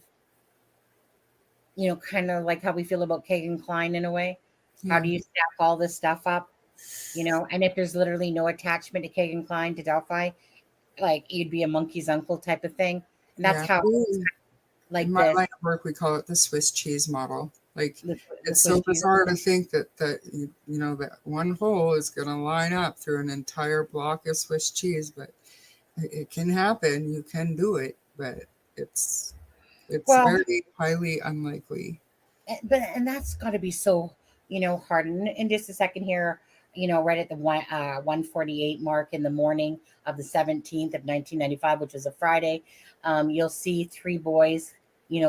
kind of like how we feel about Kagan Klein in a way. How yeah, do you stack all this stuff up, and if there's literally no attachment to Kagan Klein to Delphi, like, you'd be a monkey's uncle type of thing. And that's yeah. how, Ooh, in like, my line of work, we call it the Swiss cheese model. Like, the it's Swiss so cheese. bizarre to think that that one hole is going to line up through an entire block of Swiss cheese, but it can happen. You can do it, but it's it's Well, very highly unlikely. and that's got to be so, hard. And in just a second here, right at the 1:48 mark in the morning of the 17th of 1995, which was a Friday, you'll see three boys,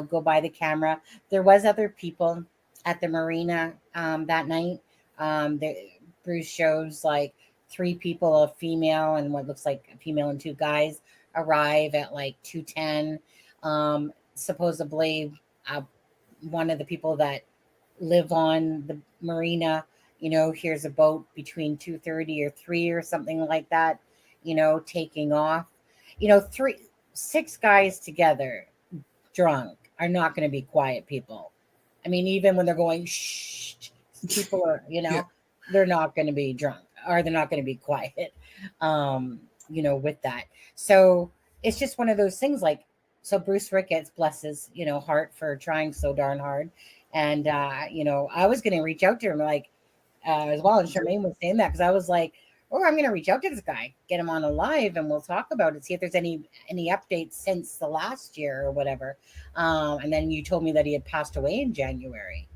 go by the camera. There was other people at the marina that night. Bruce shows, like, three people, a female and what looks like a female and two guys, arrive at like 2:10. Supposedly, uh, one of the people that live on the marina, here's a boat between 2:30 or 3 or something like that, taking off. Three, six guys together, drunk, are not going to be quiet people. I mean, even when they're going, shh, people are, Yeah, they're not going to be drunk, or they're not going to be quiet, with that. So it's just one of those things, like, so Bruce Ricketts, bless his, heart, for trying so darn hard. And, I was going to reach out to him, like, as well. And Charmaine was saying that, because I was like, oh, I'm going to reach out to this guy, get him on a live, and we'll talk about it, see if there's any updates since the last year or whatever. And then you told me that he had passed away in January,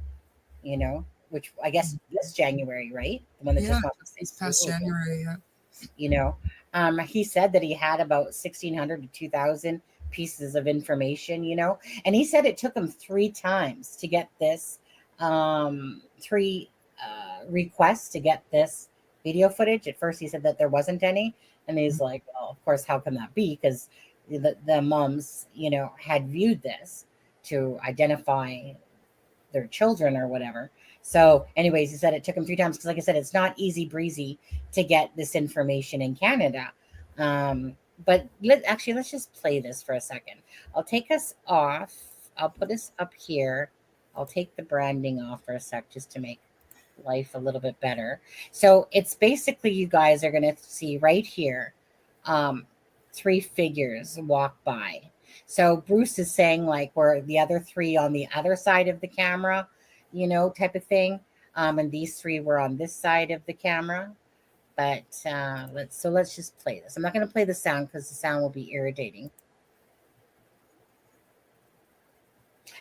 which I guess this January, right? The one that yeah. just went. Just this past January, yeah. You know, he said that he had about 1,600 to 2,000 pieces of information, and he said it took him three times to get this, three requests to get this video footage. At first, he said that there wasn't any, and he's like, well, of course, how can that be? Because the moms, had viewed this to identify their children or whatever. So, anyways, he said it took him three times because, like I said, it's not easy breezy to get this information in Canada. But let's just play this for a second. I'll take us off. I'll put us up here. I'll take the branding off for a sec just to make life a little bit better. So it's basically, you guys are going to see right here, three figures walk by. So Bruce is saying, like, we're the other three on the other side of the camera, type of thing. And these three were on this side of the camera. But let's just play this. I'm not going to play the sound because the sound will be irritating.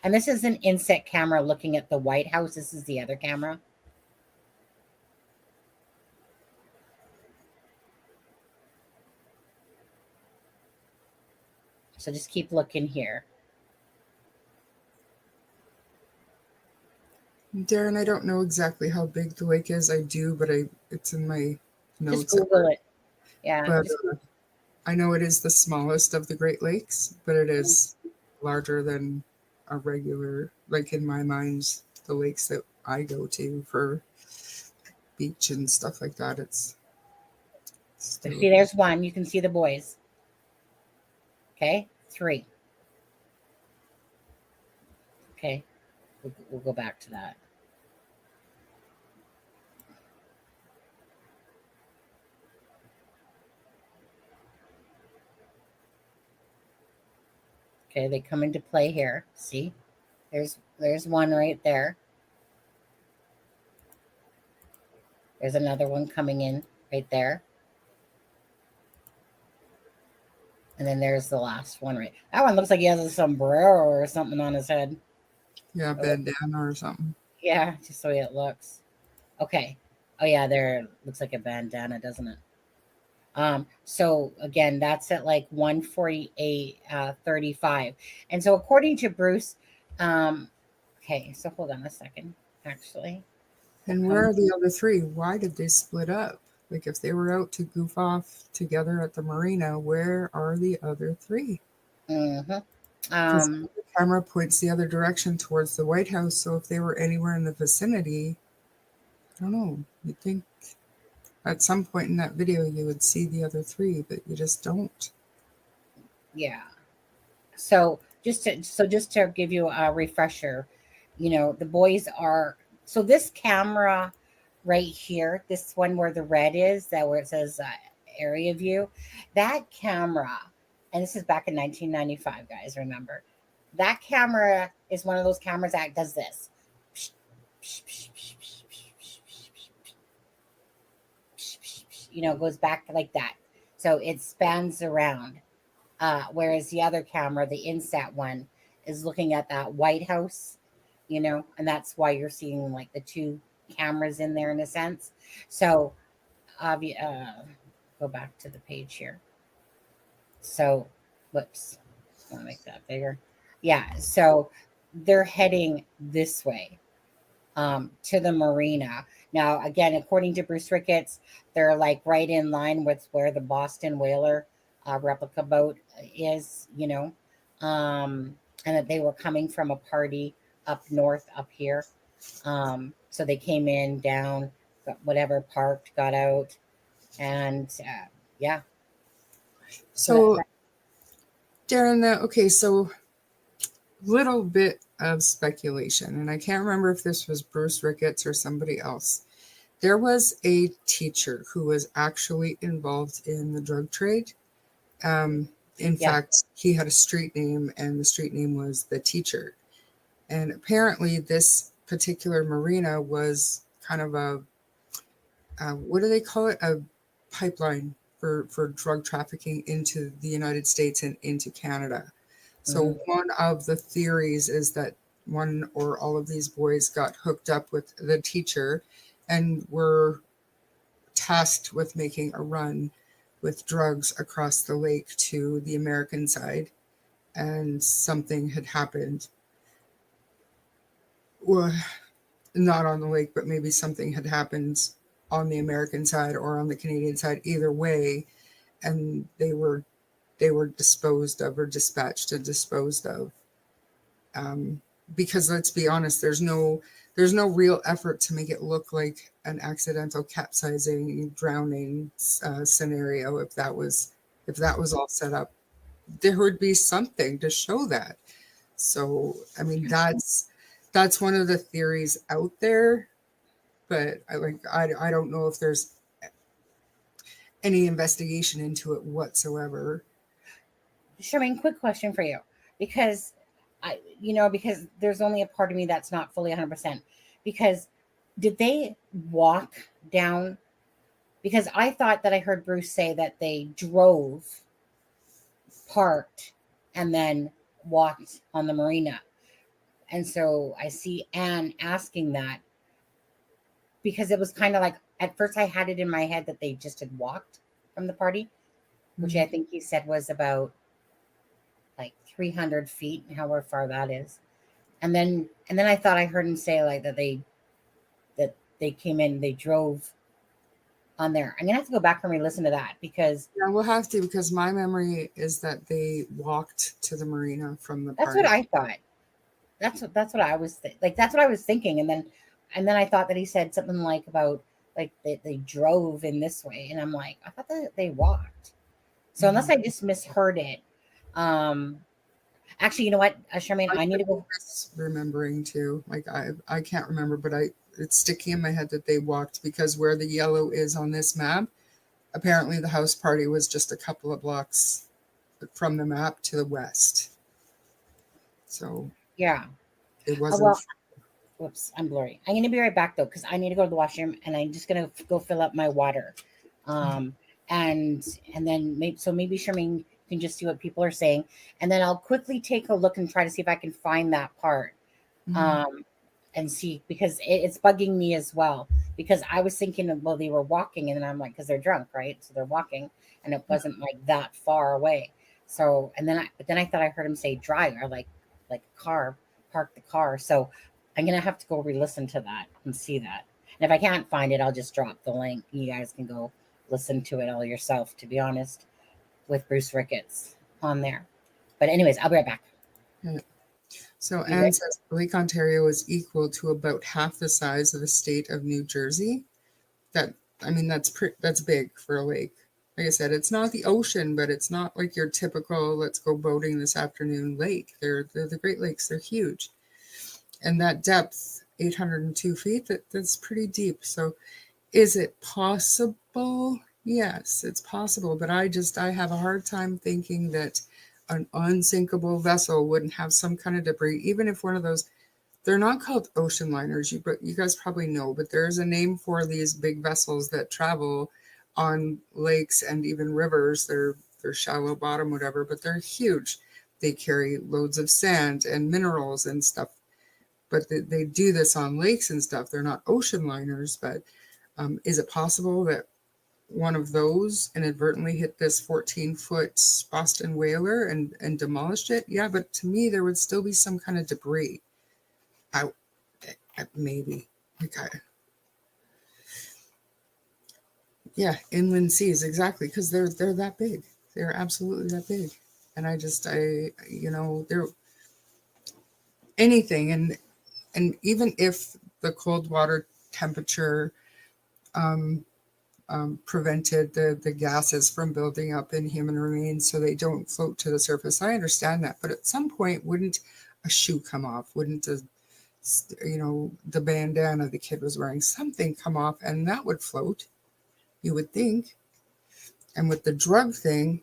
And this is an inset camera looking at the White House. This is the other camera. So just keep looking here. Darren, I don't know exactly how big the lake is. I do, but it's in my Just notes. Google it. Yeah. But I know it is the smallest of the Great Lakes, but it is larger than a regular, like, in my mind, the lakes that I go to for beach and stuff like that. It's still, See, there's one. You can see the boys. Okay. Three. Okay, we'll go back to that. Okay, they come into play here. See, there's one right there. There's another one coming in right there. And then there's the last one right. That one looks like he has a sombrero or something on his head. Yeah, Oh, bandana or something. yeah, just the way it looks. Okay. Oh yeah, there looks like a bandana, doesn't it? So again, that's at like 148 35. And so according to Bruce, okay, so hold on a second, actually. We'll And where come are the other three? Why did they split up? Like if they were out to goof off together at the marina, where are the other three? mhm. Because Um the camera points the other direction towards the White House. So if they were anywhere in the vicinity, I don't know. You'd think at some point in that video you would see the other three, but you just don't. yeah. So just to give you a refresher, the boys are, so this camera right here, this one where the red is, that where it says area view, that camera, and this is back in 1995, guys, remember, that camera is one of those cameras that does this, goes back like that, so it spans around. Whereas the other camera, the Instat one, is looking at that White House, and that's why you're seeing like the two cameras in there in a sense. So, go back to the page here. So, whoops, I want to make that bigger. Yeah, so they're heading this way, to the marina. Now, again, according to Bruce Ricketts, they're like right in line with where the Boston Whaler replica boat is, and that they were coming from a party up north up here. So they came in, down, whatever, parked, got out, and yeah. So So, Darren, okay, so little bit of speculation, and I can't remember if this was Bruce Ricketts or somebody else. There was a teacher who was actually involved in the drug trade. In yeah. fact, he had a street name, and the street name was the teacher. And apparently, this particular marina was kind of a what do they call it? A pipeline for drug trafficking into the United States and into Canada. Hmm. So one of the theories is that one or all of these boys got hooked up with the teacher and were tasked with making a run with drugs across the lake to the American side, and something had happened. Well, not on the lake, but maybe something had happened on the American side or on the Canadian side, either way, and they were disposed of or dispatched and disposed of. Because let's be honest, there's no real effort to make it look like an accidental capsizing, drowning scenario. If that was all set up, there would be something to show that. So I mean, that's one of the theories out there, but I don't know if there's any investigation into it whatsoever. Charmaine, quick question for you, because because there's only a part of me that's not fully 100%. Because did they walk down? Because I thought that I heard Bruce say that they drove, parked, and then walked on the marina. And so I see Anne asking that, because it was kind of like, at first I had it in my head that they just had walked from the party, which I think he said was about like 300 feet, however far that is. And then I thought I heard him say like that they came in, they drove on there. I'm gonna have to go back and re-listen to that, because Yeah, we'll have to, because my memory is that they walked to the marina from the that's what party. I thought. That's what I was like. That's what I was thinking. And then I thought that he said something like about like they drove in this way, and I'm like, I thought that they walked. So unless Mhm. I just misheard it, um, Actually, you know what, Charmaine, I need to go. Remembering too, like I can't remember, but it's sticking in my head that they walked, because where the yellow is on this map, apparently the house party was just a couple of blocks from the map to the west. So Yeah. it wasn't. Well, whoops, I'm blurry. I'm gonna be right back though, because I need to go to the washroom, and I'm just gonna go fill up my water. Um, and then maybe Charmaine can just see what people are saying, and then I'll quickly take a look and try to see if I can find that part. Um, and see, because it's bugging me as well. Because I was thinking, well, they were walking, and then I'm like, because they're drunk, right? So they're walking, and it wasn't like that far away. So, but then I thought I heard him say drive, or like a car, park the car. So I'm gonna have to go re-listen to that and see that. And if I can't find it, I'll just drop the link. You guys can go listen to it all yourself. To be honest, with Bruce Ricketts on there. But anyways, I'll be right back. So Anne says Lake Ontario is equal to about half the size of the state of New Jersey. That's big for a lake. Like I said, it's not the ocean, but it's not like your typical let's go boating this afternoon lake. They're the Great Lakes. They're huge. And that depth, 802 feet, that's pretty deep. So is it possible? Yes, it's possible. But I have a hard time thinking that an unsinkable vessel wouldn't have some kind of debris, even if one of those, they're not called ocean liners, you guys probably know, but there's a name for these big vessels that travel on lakes and even rivers. They're shallow bottom, whatever, but they're huge. They carry loads of sand and minerals and stuff, but they do this on lakes and stuff. They're not ocean liners, but is it possible that one of those inadvertently hit this 14-foot Boston whaler and demolished it? Yeah, but to me, there would still be some kind of debris. Maybe. Yeah, inland seas, exactly, because they're that big. They're absolutely that big. And they're anything, and even if the cold water temperature prevented the gases from building up in human remains so they don't float to the surface. I understand that. But at some point, wouldn't a shoe come off? Wouldn't the bandana the kid was wearing, something come off, and that would float, you would think. And with the drug thing,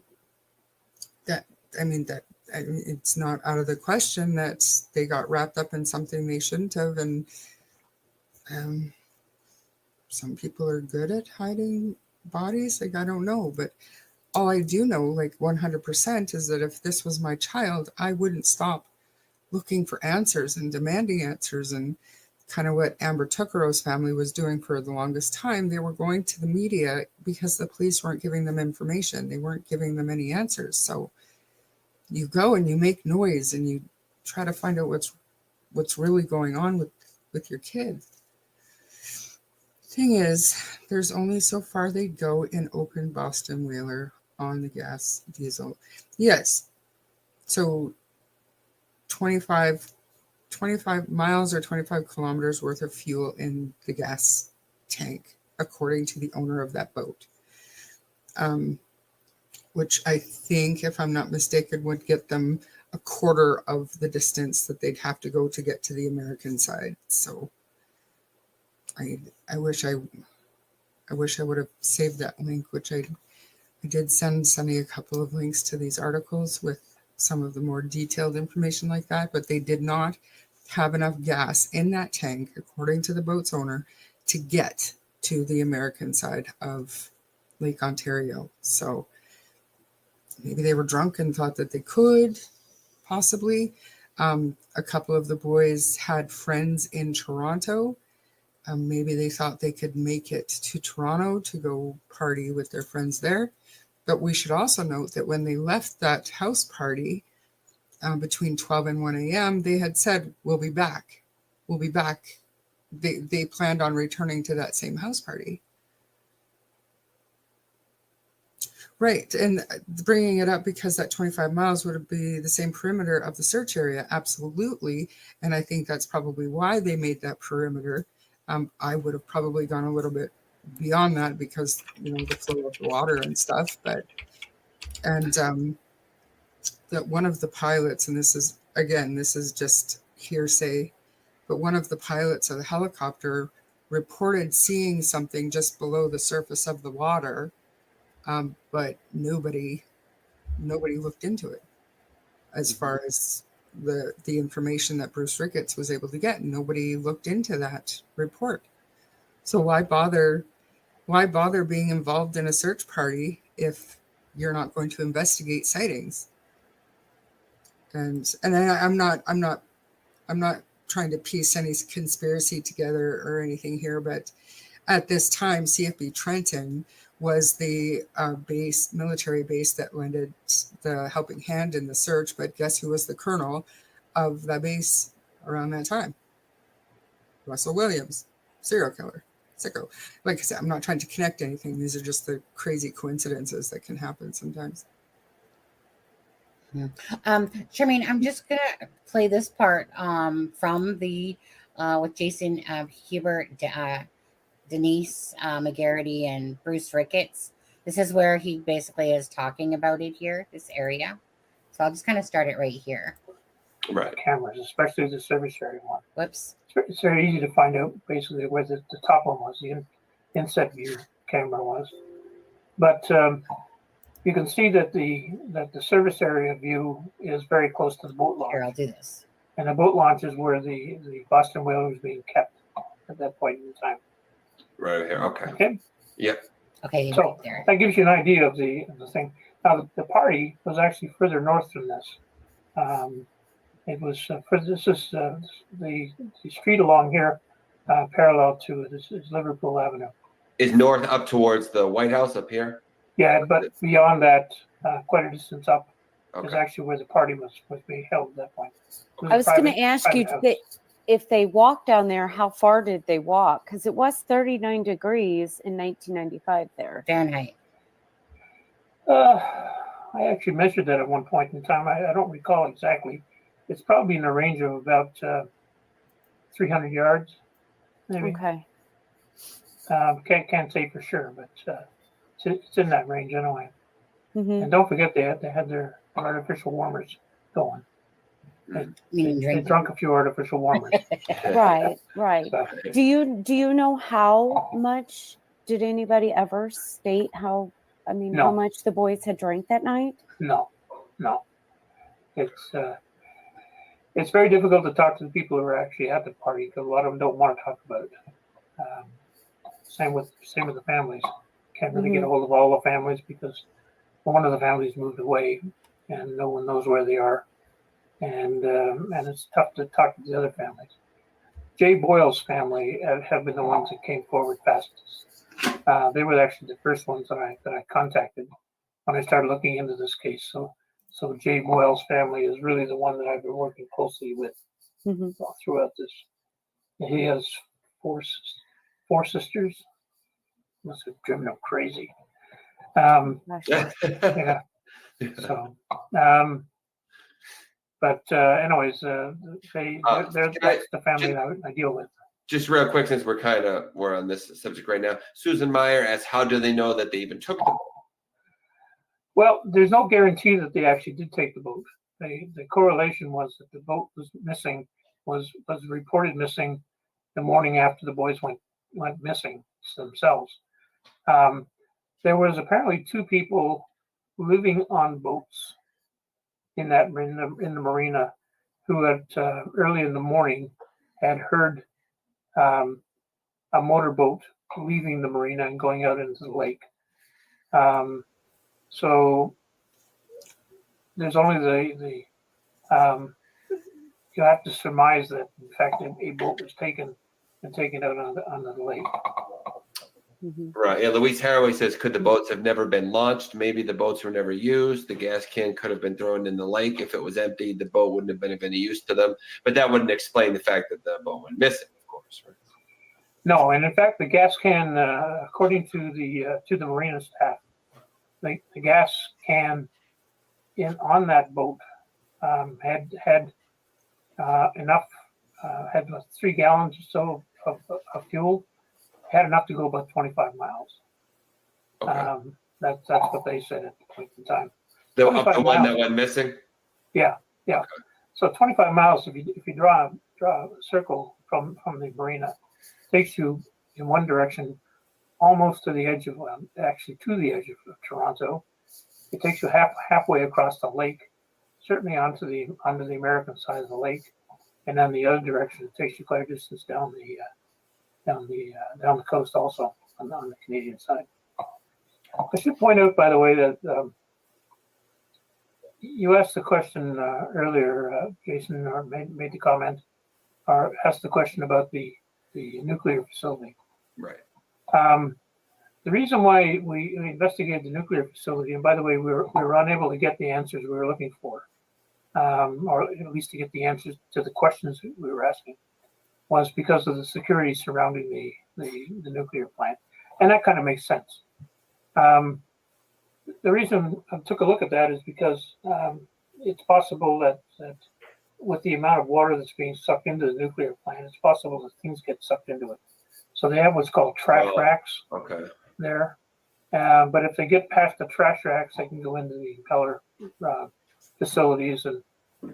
it's not out of the question that they got wrapped up in something they shouldn't have. And some people are good at hiding bodies. Like, I don't know, but all I do know, like 100%, is that if this was my child, I wouldn't stop looking for answers and demanding answers. And kind of what Amber Tuckerow's family was doing for the longest time, they were going to the media because the police weren't giving them information. They weren't giving them any answers. So you go and you make noise and you try to find out what's really going on with your kid. Thing is, there's only so far they go in open Boston whaler on the gas diesel. Yes. So 25 miles or 25 kilometers worth of fuel in the gas tank, according to the owner of that boat. Which I think, if I'm not mistaken, would get them a quarter of the distance that they'd have to go to get to the American side. So I wish I would have saved that link, which I did send Sunny a couple of links to these articles with some of the more detailed information like that, but they did not have enough gas in that tank, according to the boat's owner, to get to the American side of Lake Ontario. So maybe they were drunk and thought that they could, possibly. A couple of the boys had friends in Toronto. Maybe they thought they could make it to Toronto to go party with their friends there. But we should also note that when they left that house party between 12 and 1 a.m., they had said, we'll be back. We'll be back. They planned on returning to that same house party. Right. And bringing it up because that 25 miles would be the same perimeter of the search area. Absolutely. And I think that's probably why they made that perimeter. I would have probably gone a little bit beyond that because, the flow of the water and stuff. that one of the pilots, and this is just hearsay, but one of the pilots of the helicopter reported seeing something just below the surface of the water, but nobody looked into it as far as the information that Bruce Ricketts was able to get. Nobody looked into that report. So why bother being involved in a search party if you're not going to investigate sightings? And I'm not trying to piece any conspiracy together or anything here, but at this time, CFB Trenton was the military base that lended the helping hand in the search. But guess who was the colonel of the base around that time? Russell Williams, serial killer, sicko. Like I said, I'm not trying to connect anything. These are just the crazy coincidences that can happen sometimes. Charmaine, I'm just gonna play this part from the with Jason Hubert, Denise McGarity, and Bruce Ricketts. This is where he basically is talking about it here, this area. So I'll just kind of start it right here. Right. Cameras, especially the service area one. Whoops. It's very easy to find out basically where the top one was, the inset view camera was. But you can see that the service area view is very close to the boat launch. Here, I'll do this. And the boat launch is where the Boston whaler was being kept at that point in time. Right here. Okay. Okay. Yep. Okay, So right there. that gives you an idea of the thing. Now the party was actually further north than this. It was this is the street along here, parallel to it is Liverpool Avenue. Is north up towards the White House up here? Yeah, but beyond that, quite a distance up is Okay. actually where the party was being held at that point. I was going to ask you if they walked down there, how far did they walk? Because it was 39 degrees in 1995 there. Fahrenheit. I actually measured that at one point in time. I don't recall exactly. It's probably in the range of about 300 yards, maybe. Okay. Can't say for sure, but it's in that range anyway. Mm-hmm. And don't forget they had their artificial warmers going. They drunk a few artificial warmers. Right. So, Do you know how much? Did anybody ever state how No. much the boys had drank that night? no. It's very difficult to talk to the people who are actually at the party because a lot of them don't want to talk about it. Same with the families. Can't really get a hold of all the families because one of the families moved away and no one knows where they are, and it's tough to talk to the other families. Jay Boyle's family have been the ones that came forward fastest. They were actually the first ones that I contacted when I started looking into this case. So Jay Boyle's family is really the one that I've been working closely with throughout this. He has four sisters. Must have driven him crazy. Yeah. So, anyways, that's the family that I deal with. Just real quick, since we're on this subject right now. Susan Meyer asks, how do they know that they even took the boat? Well, there's no guarantee that they actually did take the boat. The correlation was that the boat was missing, was reported missing the morning after the boys went missing themselves. There was apparently two people living on boats in the marina who had early in the morning had heard a motorboat leaving the marina and going out into the lake. So there's only you have to surmise that in fact a boat was taken out onto the lake. Right. Yeah. Louise Haraway says, could the boats have never been launched? Maybe the boats were never used. The gas can could have been thrown in the lake. If it was empty, the boat wouldn't have been of any use to them. But that wouldn't explain the fact that the boat went missing, of course. Right? No, and in fact, the gas can, according to the marina staff, the gas can on that boat had enough, had 3 gallons or so of fuel, had enough to go about 25 miles. Okay. That's what they said at the point in time. The 25 one that miles. went missing. Yeah. So 25 miles, if you draw a circle from the marina, takes you in one direction almost to the edge of, actually to the edge of Toronto. It takes you halfway across the lake, certainly onto the American side of the lake, and then the other direction it takes you quite a distance down the coast also on the Canadian side. I should point out, by the way, that you asked the question earlier, Jason, or made the comment, or asked the question about the nuclear facility. Right. The reason why we investigated the nuclear facility, and by the way, we were unable to get the answers we were looking for, or at least to get the answers to the questions we were asking, was because of the security surrounding the nuclear plant, and that kind of makes sense. The reason I took a look at that is because it's possible that with the amount of water that's being sucked into the nuclear plant, it's possible that things get sucked into it. So they have what's called trash racks there. But if they get past the trash racks, they can go into the impeller facilities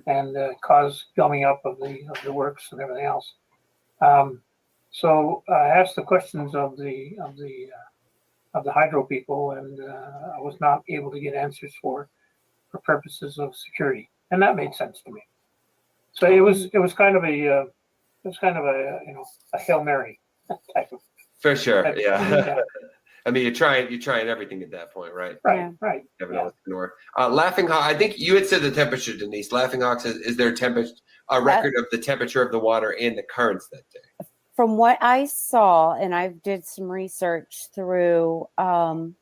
and cause gumming up of the works and everything else. So I asked the questions of the hydro people, and I was not able to get answers for purposes of security, and that made sense to me. So it was kind of a a Hail Mary type of. For sure, yeah. I mean, you're trying everything at that point, right? Right. Never know what to ignore. Laughing Hawk, I think you had said the temperature, Denise. Laughing Hawk says, is there a record of the temperature of the water and the currents that day? From what I saw, and I did some research through, about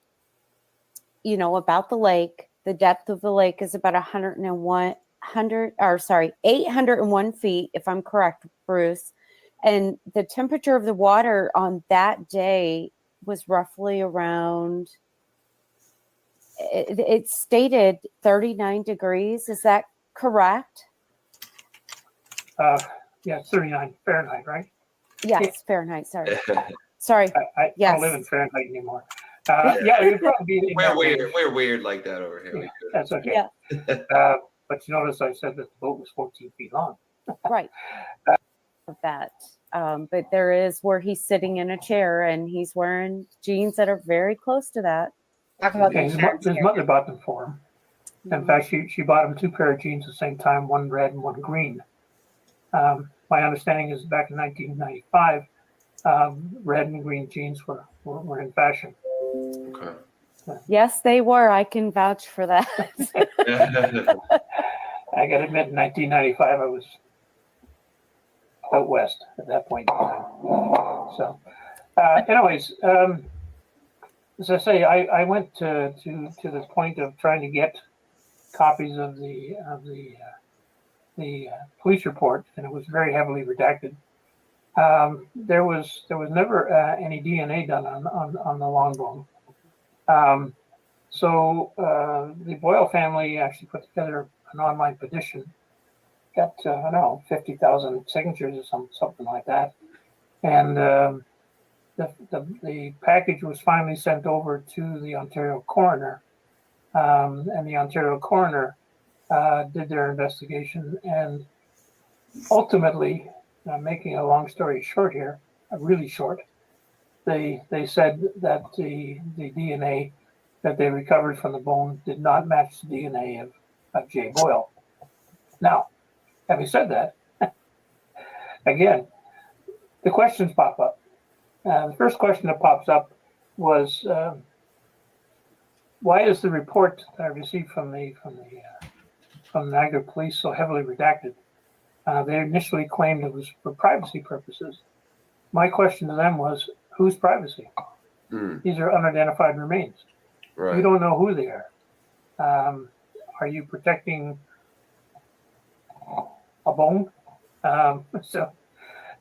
the lake. The depth of the lake is about 801 feet, if I'm correct, Bruce. And the temperature of the water on that day was roughly around, it stated 39 degrees. Is that correct? Yeah, 39 Fahrenheit, right? Yes, Fahrenheit. Sorry. I don't live in Fahrenheit anymore. Yeah, it'd probably be. We're weird like that over here. Yeah, that's okay. Yeah. But you notice I said that the boat was 14 feet long. Right. Of that. But there is where he's sitting in a chair and he's wearing jeans that are very close to that. Talk about his mother bought them for him. In fact, she bought him 2 pair of jeans at the same time, one red and one green. My understanding is back in 1995, red and green jeans were in fashion. Okay. Yes, they were. I can vouch for that. I got to admit, in 1995, I was out west at that point in time. So, anyways, as I say, I went to this point of trying to get copies of the police report, and it was very heavily redacted. There was never any DNA done on the long bone. So the Boyle family actually put together an online petition, got 50,000 signatures or something like that, and the package was finally sent over to the Ontario coroner, and the Ontario coroner did their investigation, and ultimately, making a long story short here, really short, they said that the DNA that they recovered from the bone did not match the DNA of Jay Boyle. Now, having said that, again, the questions pop up. The first question that pops up was, why is the report that I received from the Niagara Police so heavily redacted? They initially claimed it was for privacy purposes. My question to them was, whose privacy? These are unidentified remains. Right. You don't know who they are. Are you protecting a bone? There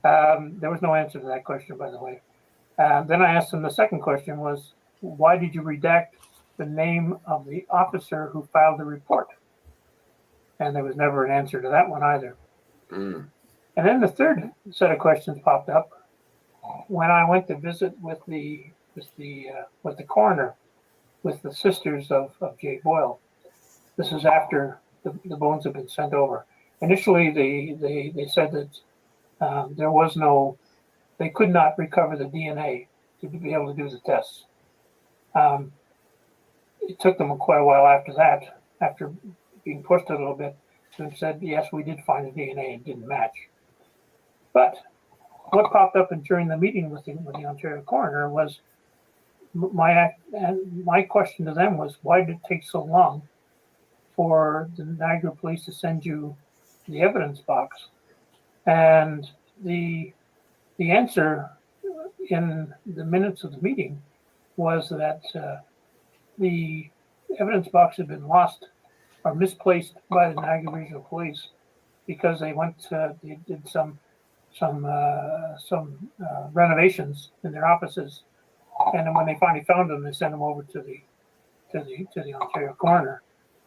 was no answer to that question, by the way. Then I asked them, the second question was, why did you redact the name of the officer who filed the report? And there was never an answer to that one either. And then the third set of questions popped up when I went to visit with the coroner, with the sisters of Jay Boyle. This is after the bones have been sent over. Initially, they said that there was no, they could not recover the DNA to be able to do the tests. It took them quite a while after that, after being pushed a little bit, and said, yes, we did find the DNA, it didn't match. But what popped up during the meeting with the Ontario coroner was my question to them was, why did it take so long for the Niagara police to send you the evidence box? And the answer in the minutes of the meeting was that the evidence box had been lost or misplaced by the Niagara Regional Police because they did some renovations in their offices, and then when they finally found them, they sent them over to the Ontario coroner.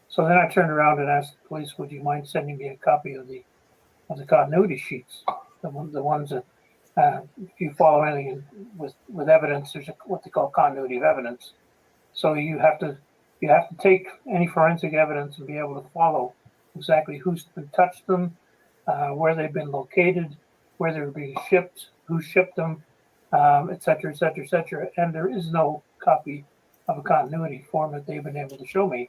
So then I turned around and asked the police, "Would you mind sending me a copy of the continuity sheets, the ones that if you follow anything with evidence, there's what they call continuity of evidence. So you have to take any forensic evidence and be able to follow exactly who's touched them, where they've been located, where they're being shipped, who shipped them, et cetera, et cetera, et cetera. And there is no copy of a continuity form that they've been able to show me.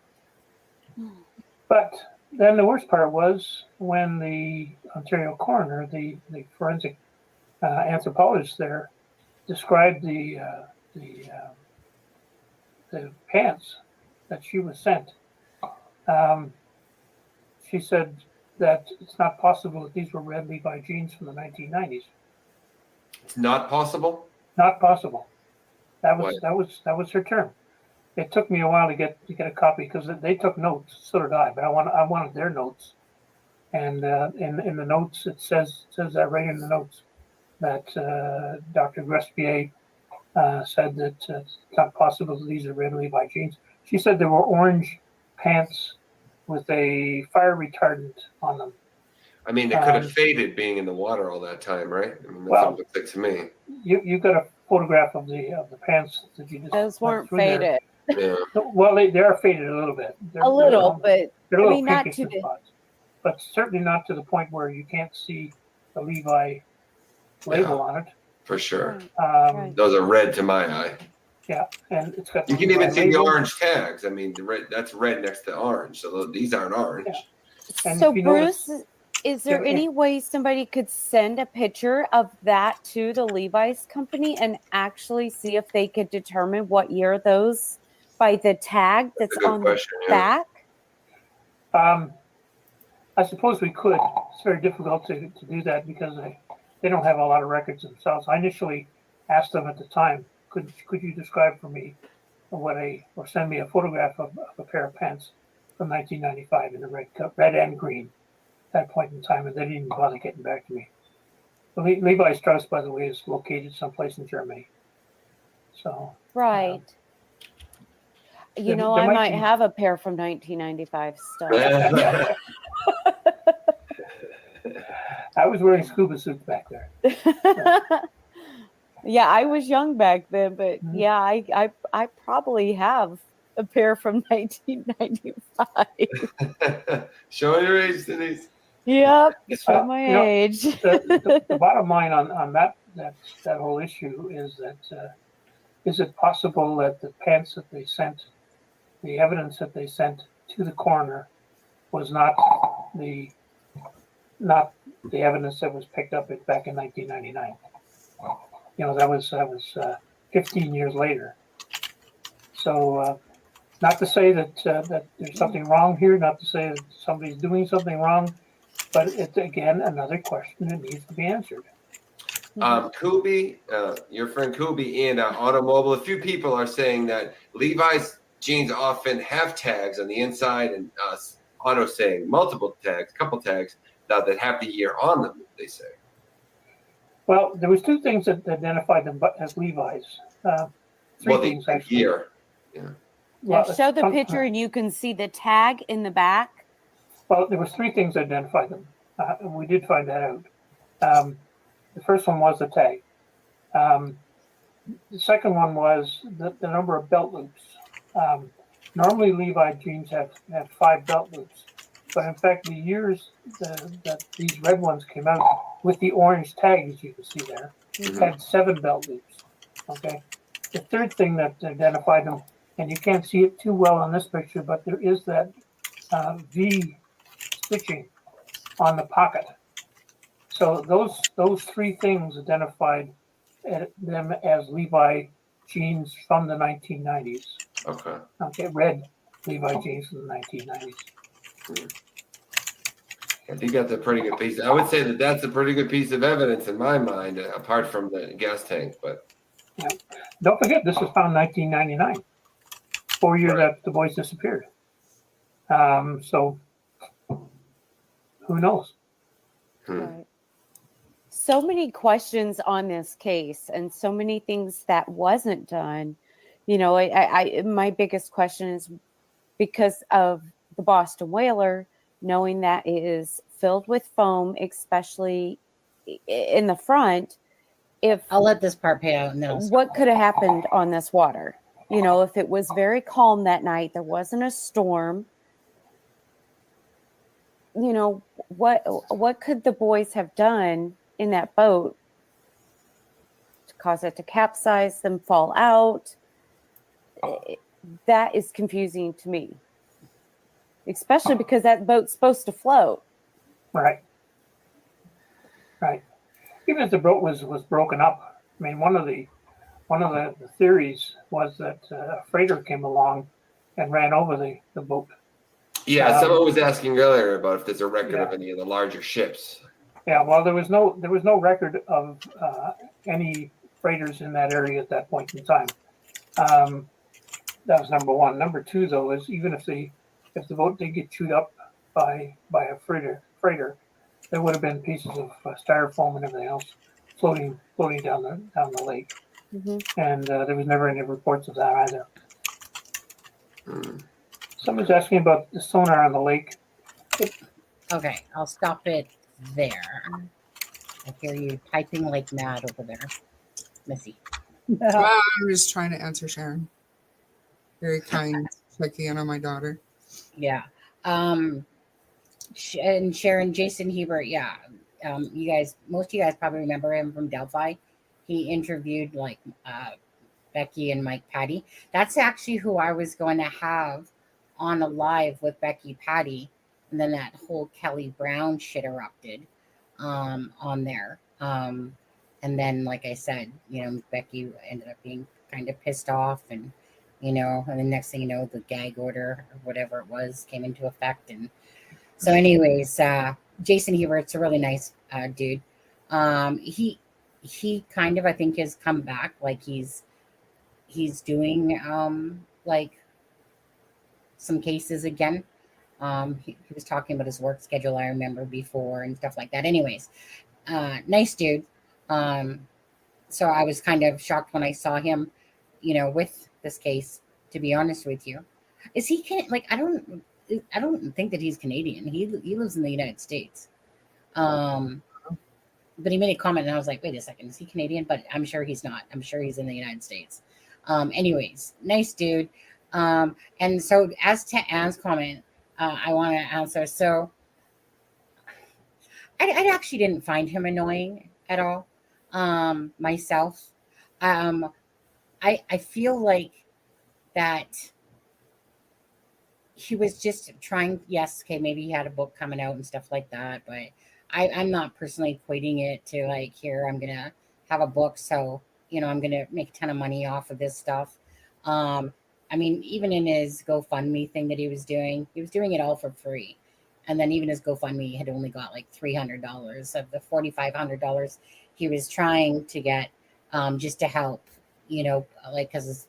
But then the worst part was when the Ontario coroner, the forensic anthropologist there, described the pants that she was sent. She said that it's not possible that these were red Levi jeans from the 1990s. It's not possible? Not possible. That was her term. It took me a while to get a copy because they took notes. So did I, but I wanted their notes. And in the notes it says that right in the notes that Dr. Grespier said that it's not possible that these are red Levi jeans. She said there were orange pants with a fire retardant on them. I mean, they could have faded being in the water all that time, right? I mean, that's what it looks like to me. You got a photograph of the pants that you just. Those weren't faded. Yeah. Well, they are faded a little bit. They're a little, but they're a little not pinkish too in big. spots, but certainly not to the point where you can't see the Levi label on it. For sure. Right. Those are red to my eye. Yeah, and it's got. You can even see the orange tags. I mean, the red, that's red next to orange, so these aren't orange. Yeah. So Bruce, is there any way somebody could send a picture of that to the Levi's company and actually see if they could determine what year those by the tag that's on the back? I suppose we could. It's very difficult to do that because they don't have a lot of records themselves. I initially asked them at the time, could you describe for me or send me a photograph of a pair of pants from 1995 in the red and green at that point in time, and they didn't even bother getting back to me. Levi Strauss, by the way, is located someplace in Germany. So right. I might have a pair from 1995 stuff. I was wearing scuba suits back there. Yeah, I was young back then, but yeah, I probably have a pair from 1995. Showing your age, Denise. Yep, show my age. The bottom line on that whole issue is that is it possible that the pants that they sent, the evidence that they sent to the coroner, was not the evidence that was picked up back in 1999? That was 15 years later. So not to say that there's something wrong here, not to say that somebody's doing something wrong, but it's again another question that needs to be answered. Kubi, your friend Kubi and Automobile, a few people are saying that Levi's jeans often have tags on the inside, and Auto saying multiple tags, couple tags that have the year on them, they say. Well, there was two things that identified them as Levi's. Three things actually. Year. Yeah. Well, show the picture and you can see the tag in the back. Well, there was three things that identified them. We did find that out. The first one was the tag. The second one was the number of belt loops. Normally Levi jeans have 5 belt loops, but in fact the years that these red ones came out with the orange tags you can see there had 7 belt loops. Okay. The third thing that identified them, and you can't see it too well on this picture, but there is that V stitching on the pocket. So those 3 things identified them as Levi jeans from the 1990s. Okay. Okay, red Levi jeans from the 1990s. I think that's a pretty good piece. I would say that that's a pretty good piece of evidence in my mind, apart from the gas tank. But yeah, don't forget this was found 1999, 4 years after the boys disappeared. So who knows? Right. So many questions on this case, and so many things that wasn't done. You know, my biggest question is because of the Boston Whaler, knowing that it is filled with foam, especially in the front. If I'll let this part pay out, and then I'll stop. what could have happened on this water? You know, if it was very calm that night, there wasn't a storm. You know, what could the boys have done in that boat to cause it to capsize, them fall out? That is confusing to me, especially because that boat's supposed to float. Right. Even if the boat was broken up, I mean, one of the theories was that a freighter came along and ran over the boat. yeah, someone was asking earlier about if there's a record of any of the larger ships. Yeah, well, there was no record of any freighters in that area at that point in time. That was number one. Number two, though, is even if the boat did get chewed up by a freighter, there would have been pieces of styrofoam and everything else floating down the lake, and there was never any reports of that either. Somebody's asking about the sonar on the lake. Okay, I'll stop it there. I hear you typing like mad over there, Missy. Well, I was trying to answer Sharon. Very kind, checking in on my daughter. Yeah. And Sharon, Jason Hebert, yeah. Most of you guys probably remember him from Delphi. He interviewed like Becky and Mike Patty. That's actually who I was going to have on a live with Becky Patty. And then that whole Kelly Brown shit erupted on there. And then, like I said, Becky ended up being kind of pissed off, and and the next thing you know, the gag order or whatever it was came into effect. And so anyways, Jason Hebert's a really nice dude. He kind of, I think, has come back. Like he's doing like some cases again. He was talking about his work schedule, I remember before, and stuff like that. Anyways, nice dude. So I was kind of shocked when I saw him, with this case, to be honest with you. Is he like, I don't think that he's Canadian. He lives in the United States. But he made a comment and I was like, wait a second, is he Canadian? But I'm sure he's not. I'm sure he's in the United States. Anyways, nice dude. And so as to Anne's comment, I want to answer. So I actually didn't find him annoying at all, myself. I feel like that he was just trying. Yes, okay, maybe he had a book coming out and stuff like that, but I'm not personally equating it to like, here, I'm gonna have a book, so I'm gonna make a ton of money off of this stuff. I mean, even in his GoFundMe thing that he was doing it all for free. And then even his GoFundMe had only got like $300 of the $4,500 he was trying to get, just to help, like, because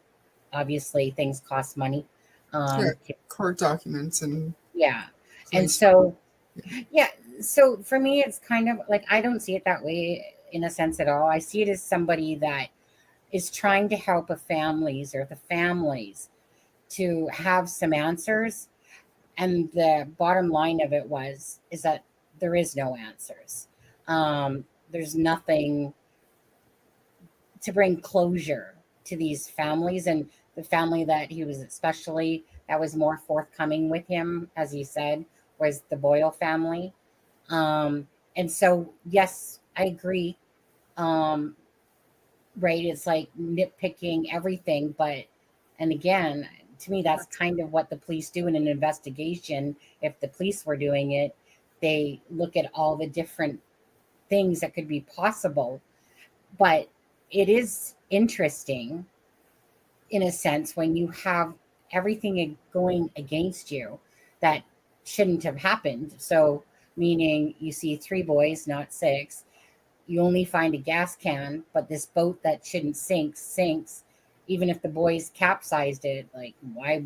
obviously things cost money. Court documents and yeah. And so, yeah. So for me, it's kind of like, I don't see it that way in a sense at all. I see it as somebody that is trying to help the families to have some answers. And the bottom line of it is that there is no answers. There's nothing to bring closure to these families, and the family that he was especially that was more forthcoming with him, as he said, was the Boyle family. And so, yes, I agree. Um, right. It's like nitpicking everything. But, and again, to me, that's kind of what the police do in an investigation. If the police were doing it, they look at all the different things that could be possible. But it is interesting in a sense when you have everything going against you that shouldn't have happened. So, meaning you see 3 boys, not 6. You only find a gas can, but this boat that shouldn't sink sinks. Even if the boys capsized it, like why,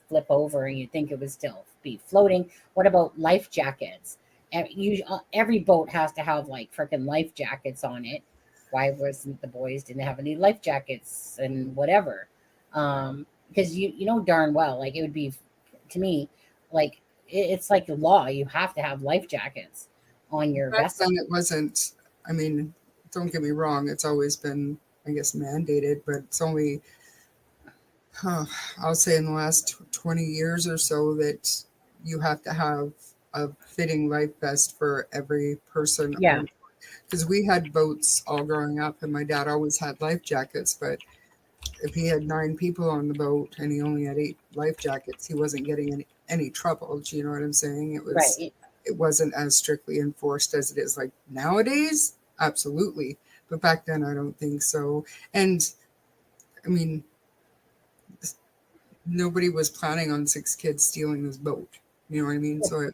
flip over and you think it would still be floating. What about life jackets? Every boat has to have like freaking life jackets on it. Why wasn't the boys didn't have any life jackets and whatever? Because you know darn well, like it would be, to me, like it's like the law. You have to have life jackets on your Back vessel. then it wasn't, I mean, don't get me wrong, it's always been, I guess, mandated, but it's only, I'll say in the last 20 years or so that you have to have a fitting life vest for every person. Yeah. Because we had boats all growing up and my dad always had life jackets, but if he had 9 people on the boat and he only had 8 life jackets, he wasn't getting any trouble. Do you know what I'm saying? Right. It wasn't as strictly enforced as it is like nowadays. Absolutely. But back then, I don't think so. And I mean, nobody was planning on 6 kids stealing this boat. You know what I mean? So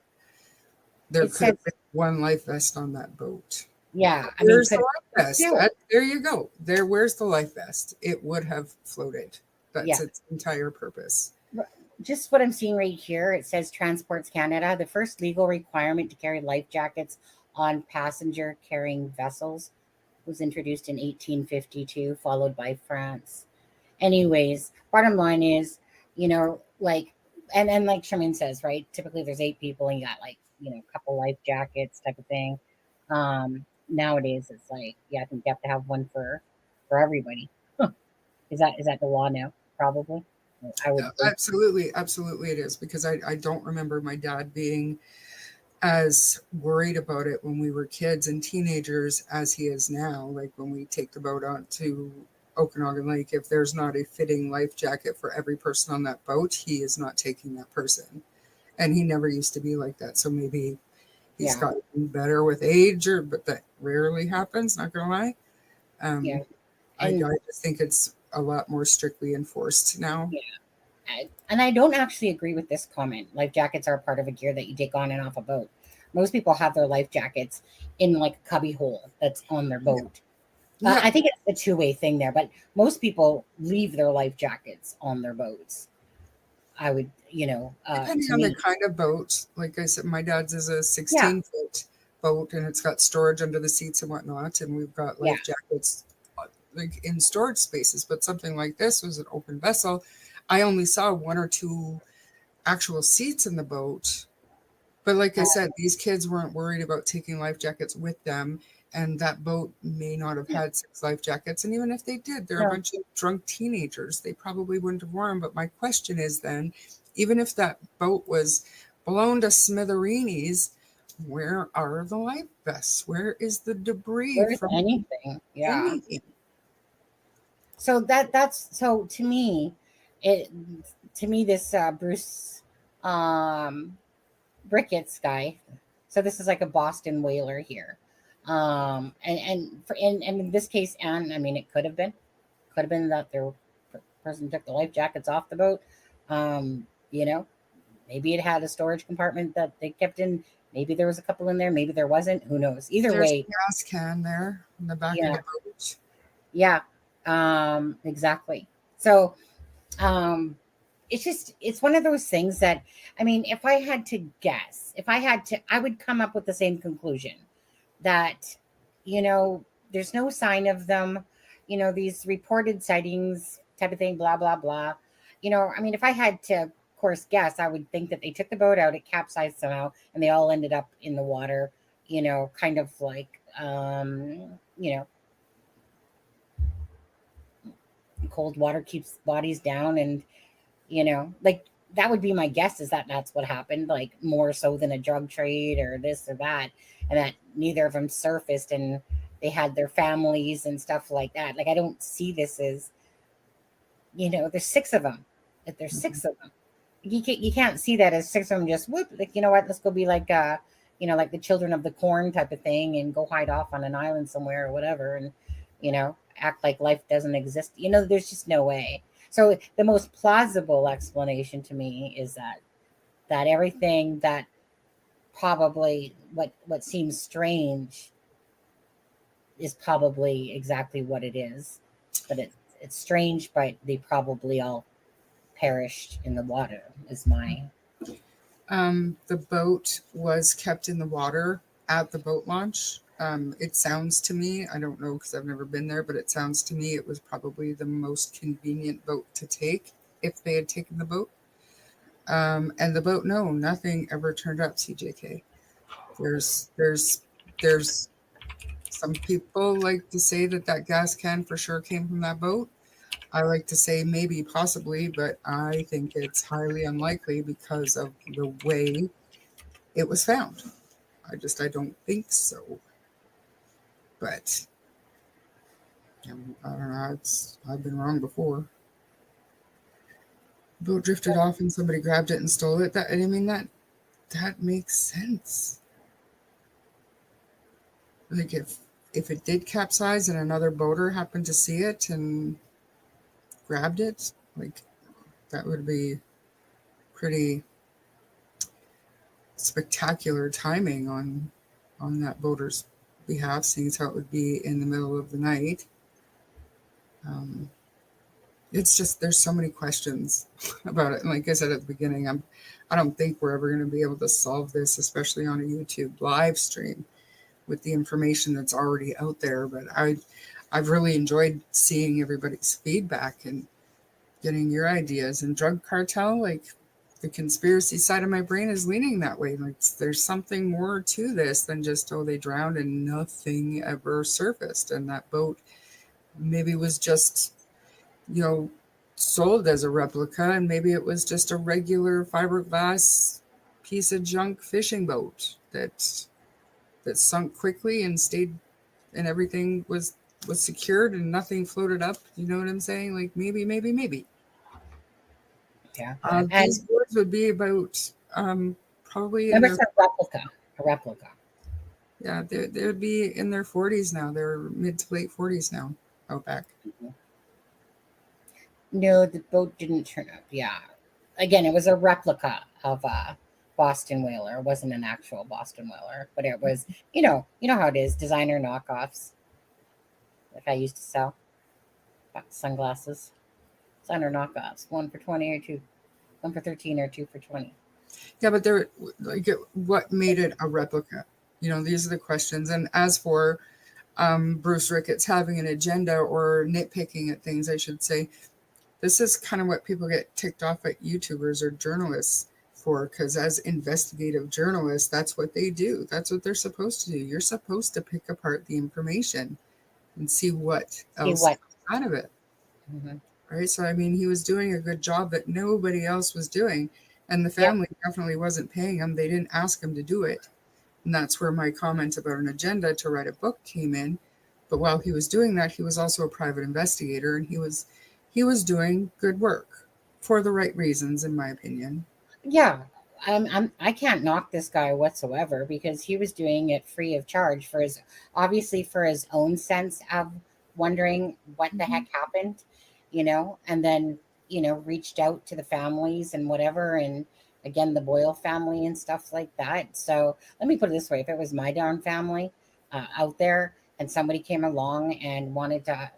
there It could says, have been 1 life vest on that boat. yeah. I mean, Where's the life vest? There you go. Where's the life vest? It would have floated. That's its entire purpose. Just what I'm seeing right here, it says Transports Canada, the first legal requirement to carry life jackets on passenger carrying vessels was introduced in 1852, followed by France. Anyways, bottom line is, like, and like Sherman says, right? Typically there's 8 people and you got like, a couple life jackets type of thing. Nowadays it's like, yeah, I think you have to have one for everybody. Huh. Is that the law now? Probably. I would Absolutely it is, because I don't remember my dad being as worried about it when we were kids and teenagers as he is now. Like when we take the boat out to Okanagan Lake, if there's not a fitting life jacket for every person on that boat, he is not taking that person. And he never used to be like that. So maybe he's gotten better with age, but that rarely happens, not gonna lie. I just think it's a lot more strictly enforced now. And I don't actually agree with this comment. Life jackets are part of a gear that you take on and off a boat. Most people have their life jackets in like a cubby hole that's on their boat. I think it's a 2-way thing there, but most people leave their life jackets on their boats. I would, depending on the kind of boat. Like I said, my dad's is a 16-foot boat and it's got storage under the seats and whatnot. And we've got life jackets like in storage spaces, but something like this was an open vessel. I only saw 1 or 2 actual seats in the boat. But like I said, these kids weren't worried about taking life jackets with them. And that boat may not have had 6 life jackets. And even if they did, they're a bunch of drunk teenagers. They probably wouldn't have worn them. But my question is then, even if that boat was blown to smithereens, where are the life vests? Where is the debris from anything? Yeah. Anything? So that's so to me, this Bruce Brickett's guy. So this is like a Boston whaler here. And in this case, and I mean, it could have been that their person took the life jackets off the boat. Maybe it had a storage compartment that they kept in. Maybe there was a couple in there. Maybe there wasn't. Who knows? Either way, a gas can there in the back of the boat. Yeah, exactly. So, it's one of those things that, I mean, if I had to guess, I would come up with the same conclusion that, there's no sign of them, these reported sightings type of thing, blah, blah, blah. I mean, if I had to, of course, guess, I would think that they took the boat out, it capsized somehow, and they all ended up in the water, kind of like, cold water keeps bodies down, and like that would be my guess, is that that's what happened, like more so than a drug trade or this or that, and that neither of them surfaced and they had their families and stuff like that. Like, I don't see this as, there's six of them. If there's six of them, you can't see that as six of them just whoop, like, you know what, let's go be like like the children of the corn type of thing and go hide off on an island somewhere or whatever, and act like life doesn't exist. There's just no way. So the most plausible explanation to me is that everything that probably what seems strange is probably exactly what it is. But it's strange, but they probably all perished in the water, is my The boat was kept in the water at the boat launch. It sounds to me, I don't know because I've never been there, but it sounds to me it was probably the most convenient boat to take if they had taken the boat. And the boat, no, nothing ever turned up, CJK. There's some people like to say that gas can for sure came from that boat. I like to say maybe, possibly, but I think it's highly unlikely because of the way it was found. I don't think so. But I don't know. I've been wrong before. Boat drifted off and somebody grabbed it and stole it. That makes sense. Like if it did capsize and another boater happened to see it and grabbed it, like that would be pretty spectacular timing on that boater's behalf, seeing as how it would be in the middle of the night. It's just there's so many questions about it, and like I said at the beginning, I don't think we're ever going to be able to solve this, especially on a YouTube live stream with the information that's already out there. But I've really enjoyed seeing everybody's feedback and getting your ideas. And drug cartel, like the conspiracy side of my brain is leaning that way. Like there's something more to this than just, oh, they drowned and nothing ever surfaced. And that boat maybe was just, sold as a replica, and maybe it was just a regular fiberglass piece of junk fishing boat that sunk quickly and stayed, and everything was secured and nothing floated up. You know what I'm saying? Like maybe. yeah. These boards would be about probably in Remember, their, it's a replica. yeah, they would be in their 40s now. They're mid to late 40s now, out back. Mm-hmm. No, the boat didn't turn up. Yeah, again, it was a replica of a Boston whaler. It wasn't an actual Boston whaler, but it was, you know how it is, designer knockoffs. Like I used to sell sunglasses, designer knockoffs, 1 for 20 or 2, 1 for 13 or 2 for 20. Yeah, but they're like, what made it a replica? These are the questions. And as for Bruce Ricketts having an agenda or nitpicking at things, I should say, this is kind of what people get ticked off at YouTubers or journalists for, because as investigative journalists, that's what they do. That's what they're supposed to do. You're supposed to pick apart the information and see what else comes out of it. Mm-hmm. Right? So, he was doing a good job that nobody else was doing. And the family definitely wasn't paying him. They didn't ask him to do it. And that's where my comment about an agenda to write a book came in. But while he was doing that, he was also a private investigator, and he was doing good work for the right reasons, in my opinion. Yeah, I can't knock this guy whatsoever, because he was doing it free of charge for his own sense of wondering what the heck happened, and then reached out to the families and whatever, and again the Boyle family and stuff like that. So let me put it this way: if it was my darn family out there and somebody came along and wanted to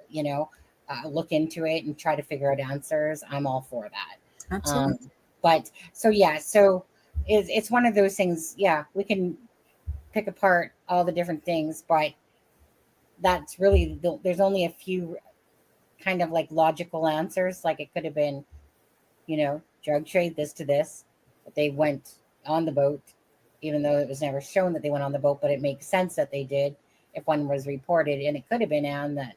look into it and try to figure out answers, I'm all for that. Absolutely. But so it's one of those things. Yeah, we can pick apart all the different things, but that's really there's only a few kind of like logical answers. Like it could have been, drug trade, this to this, but they went on the boat, even though it was never shown that they went on the boat. But it makes sense that they did if one was reported, and it could have been that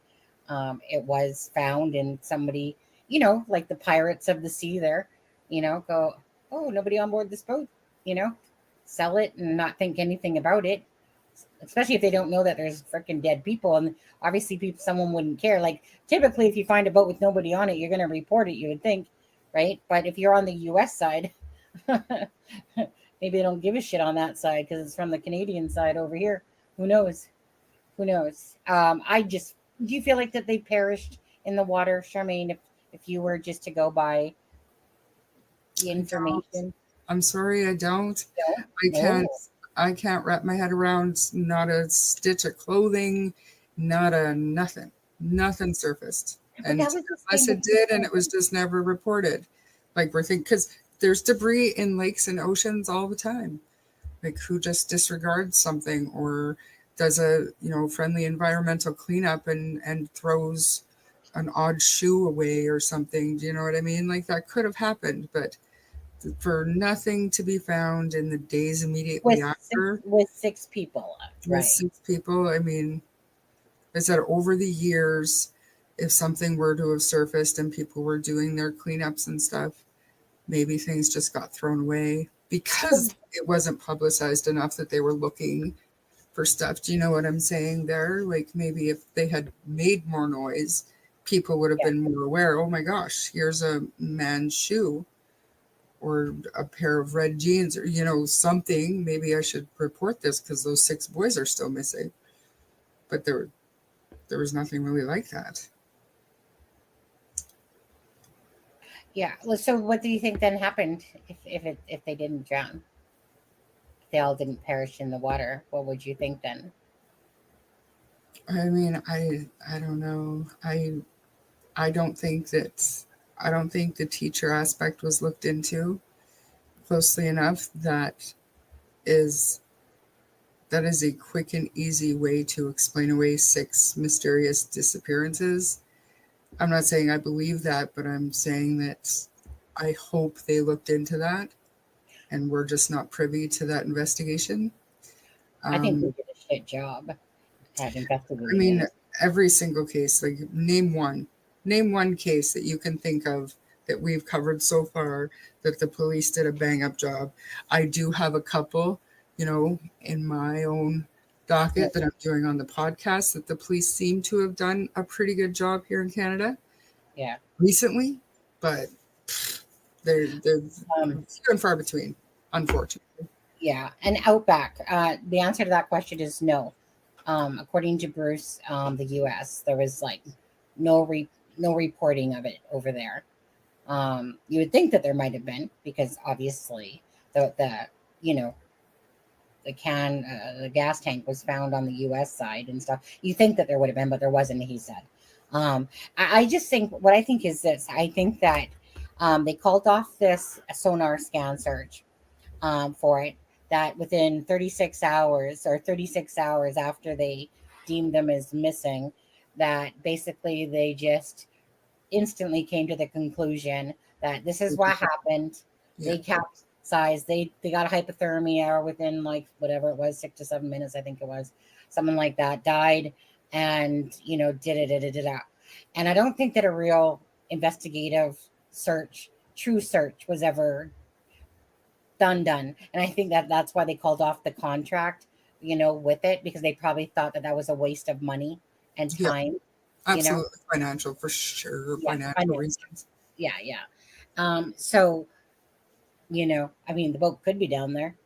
it was found and somebody, like the pirates of the sea there, go, oh, nobody on board this boat, sell it and not think anything about it, especially if they don't know that there's freaking dead people. And obviously someone wouldn't care. Like typically if you find a boat with nobody on it, you're going to report it, you would think, right? But if you're on the US side, maybe they don't give a shit on that side because it's from the Canadian side over here. Who knows? Do you feel like that they perished in the water, Charmaine, if you were just to go by the information? I'm sorry, I don't. No? I can't wrap my head around not a stitch of clothing, not a nothing. Nothing surfaced. And unless it did, and it was just never reported. Like we're thinking, because there's debris in lakes and oceans all the time. Like who just disregards something or does a friendly environmental cleanup and throws an odd shoe away or something. Do you know what I mean? Like that could have happened, but for nothing to be found in the days immediately after with 6 people, right? With 6 people, I mean, I said over the years, if something were to have surfaced and people were doing their cleanups and stuff, maybe things just got thrown away because it wasn't publicized enough that they were looking for stuff. Do you know what I'm saying there? Like maybe if they had made more noise, people would have been more aware. Oh my gosh, here's a man's shoe or a pair of red jeans or, something. Maybe I should report this because those 6 boys are still missing. But there was nothing really like that. Yeah. So what do you think then happened if they didn't drown? If they all didn't perish in the water, what would you think then? I mean, I don't know. I don't think the teacher aspect was looked into closely enough. That is a quick and easy way to explain away 6 mysterious disappearances. I'm not saying I believe that, but I'm saying that I hope they looked into that and we're just not privy to that investigation. I think they did a shit job at investigating. I mean, every single case, like name one case that you can think of that we've covered so far that the police did a bang up job. I do have a couple, in my own docket that I'm doing on the podcast that the police seem to have done a pretty good job here in Canada. Yeah. Recently, but they're few and far between, unfortunately. Yeah, and Outback. The answer to that question is no. According to Bruce, the U.S., there was like no reporting of it over there. You would think that there might have been because obviously the gas tank was found on the U.S. side and stuff. You think that there would have been, but there wasn't. He said. I just think what I think is this. I think that they called off this sonar scan search for it. That within 36 hours after they deemed them as missing, that basically they just instantly came to the conclusion that this is what happened. Yeah. They capsized. They got a hypothermia within like whatever it was, 6 to 7 minutes, I think it was, something like that. Died, and did it. And I don't think that a real investigative true search was ever done. And I think that that's why they called off the contract, with it, because they probably thought that was a waste of money and time. Absolutely. Financial, for sure. Financial reasons. Yeah. So, I mean, the boat could be down there.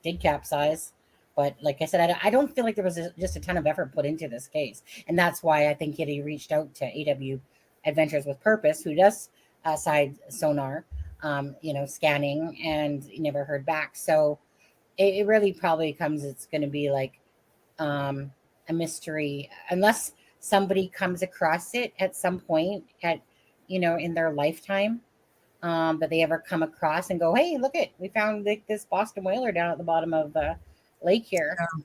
Did capsize. But like I said, I don't feel like there was just a ton of effort put into this case. And that's why I think he reached out to AW Adventures with Purpose, who does side sonar, scanning, and never heard back. So it really probably it's going to be like a mystery, unless somebody comes across it at some point in their lifetime, that they ever come across and go, hey, look we found this Boston whaler down at the bottom of the lake here. Yeah.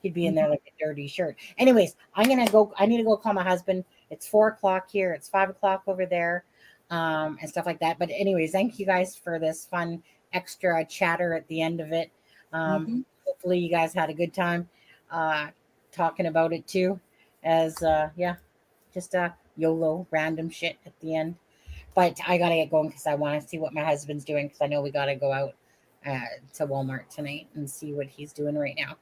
He'd be in there like a dirty shirt. Anyways, I need to go call my husband. It's 4:00 here. It's 5:00 over there, and stuff like that. But anyways, thank you guys for this fun extra chatter at the end of it. Hopefully you guys had a good time. talking about it too, as just YOLO random shit at the end. But I gotta get going because I want to see what my husband's doing, because I know we gotta go out to Walmart tonight and see what he's doing right now.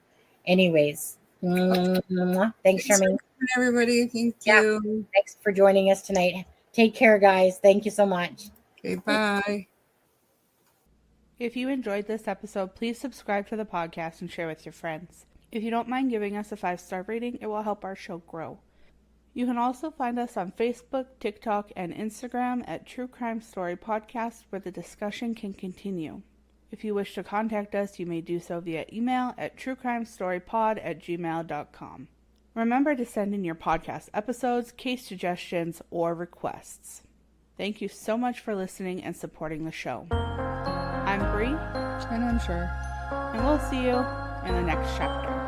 Anyways, thanks, Charmaine. Everybody, thank you. Thanks for joining us tonight. Take care, guys. Thank you so much. Okay, bye. If you enjoyed this episode, please subscribe to the podcast and share with your friends. If you don't mind giving us a 5-star rating, it will help our show grow. You can also find us on Facebook, TikTok, and Instagram at True Crime Story Podcast, where the discussion can continue. If you wish to contact us, you may do so via email at truecrimestorypod@gmail.com. Remember to send in your podcast episodes, case suggestions, or requests. Thank you so much for listening and supporting the show. I'm Bree. And I'm Shar. And we'll see you in the next chapter.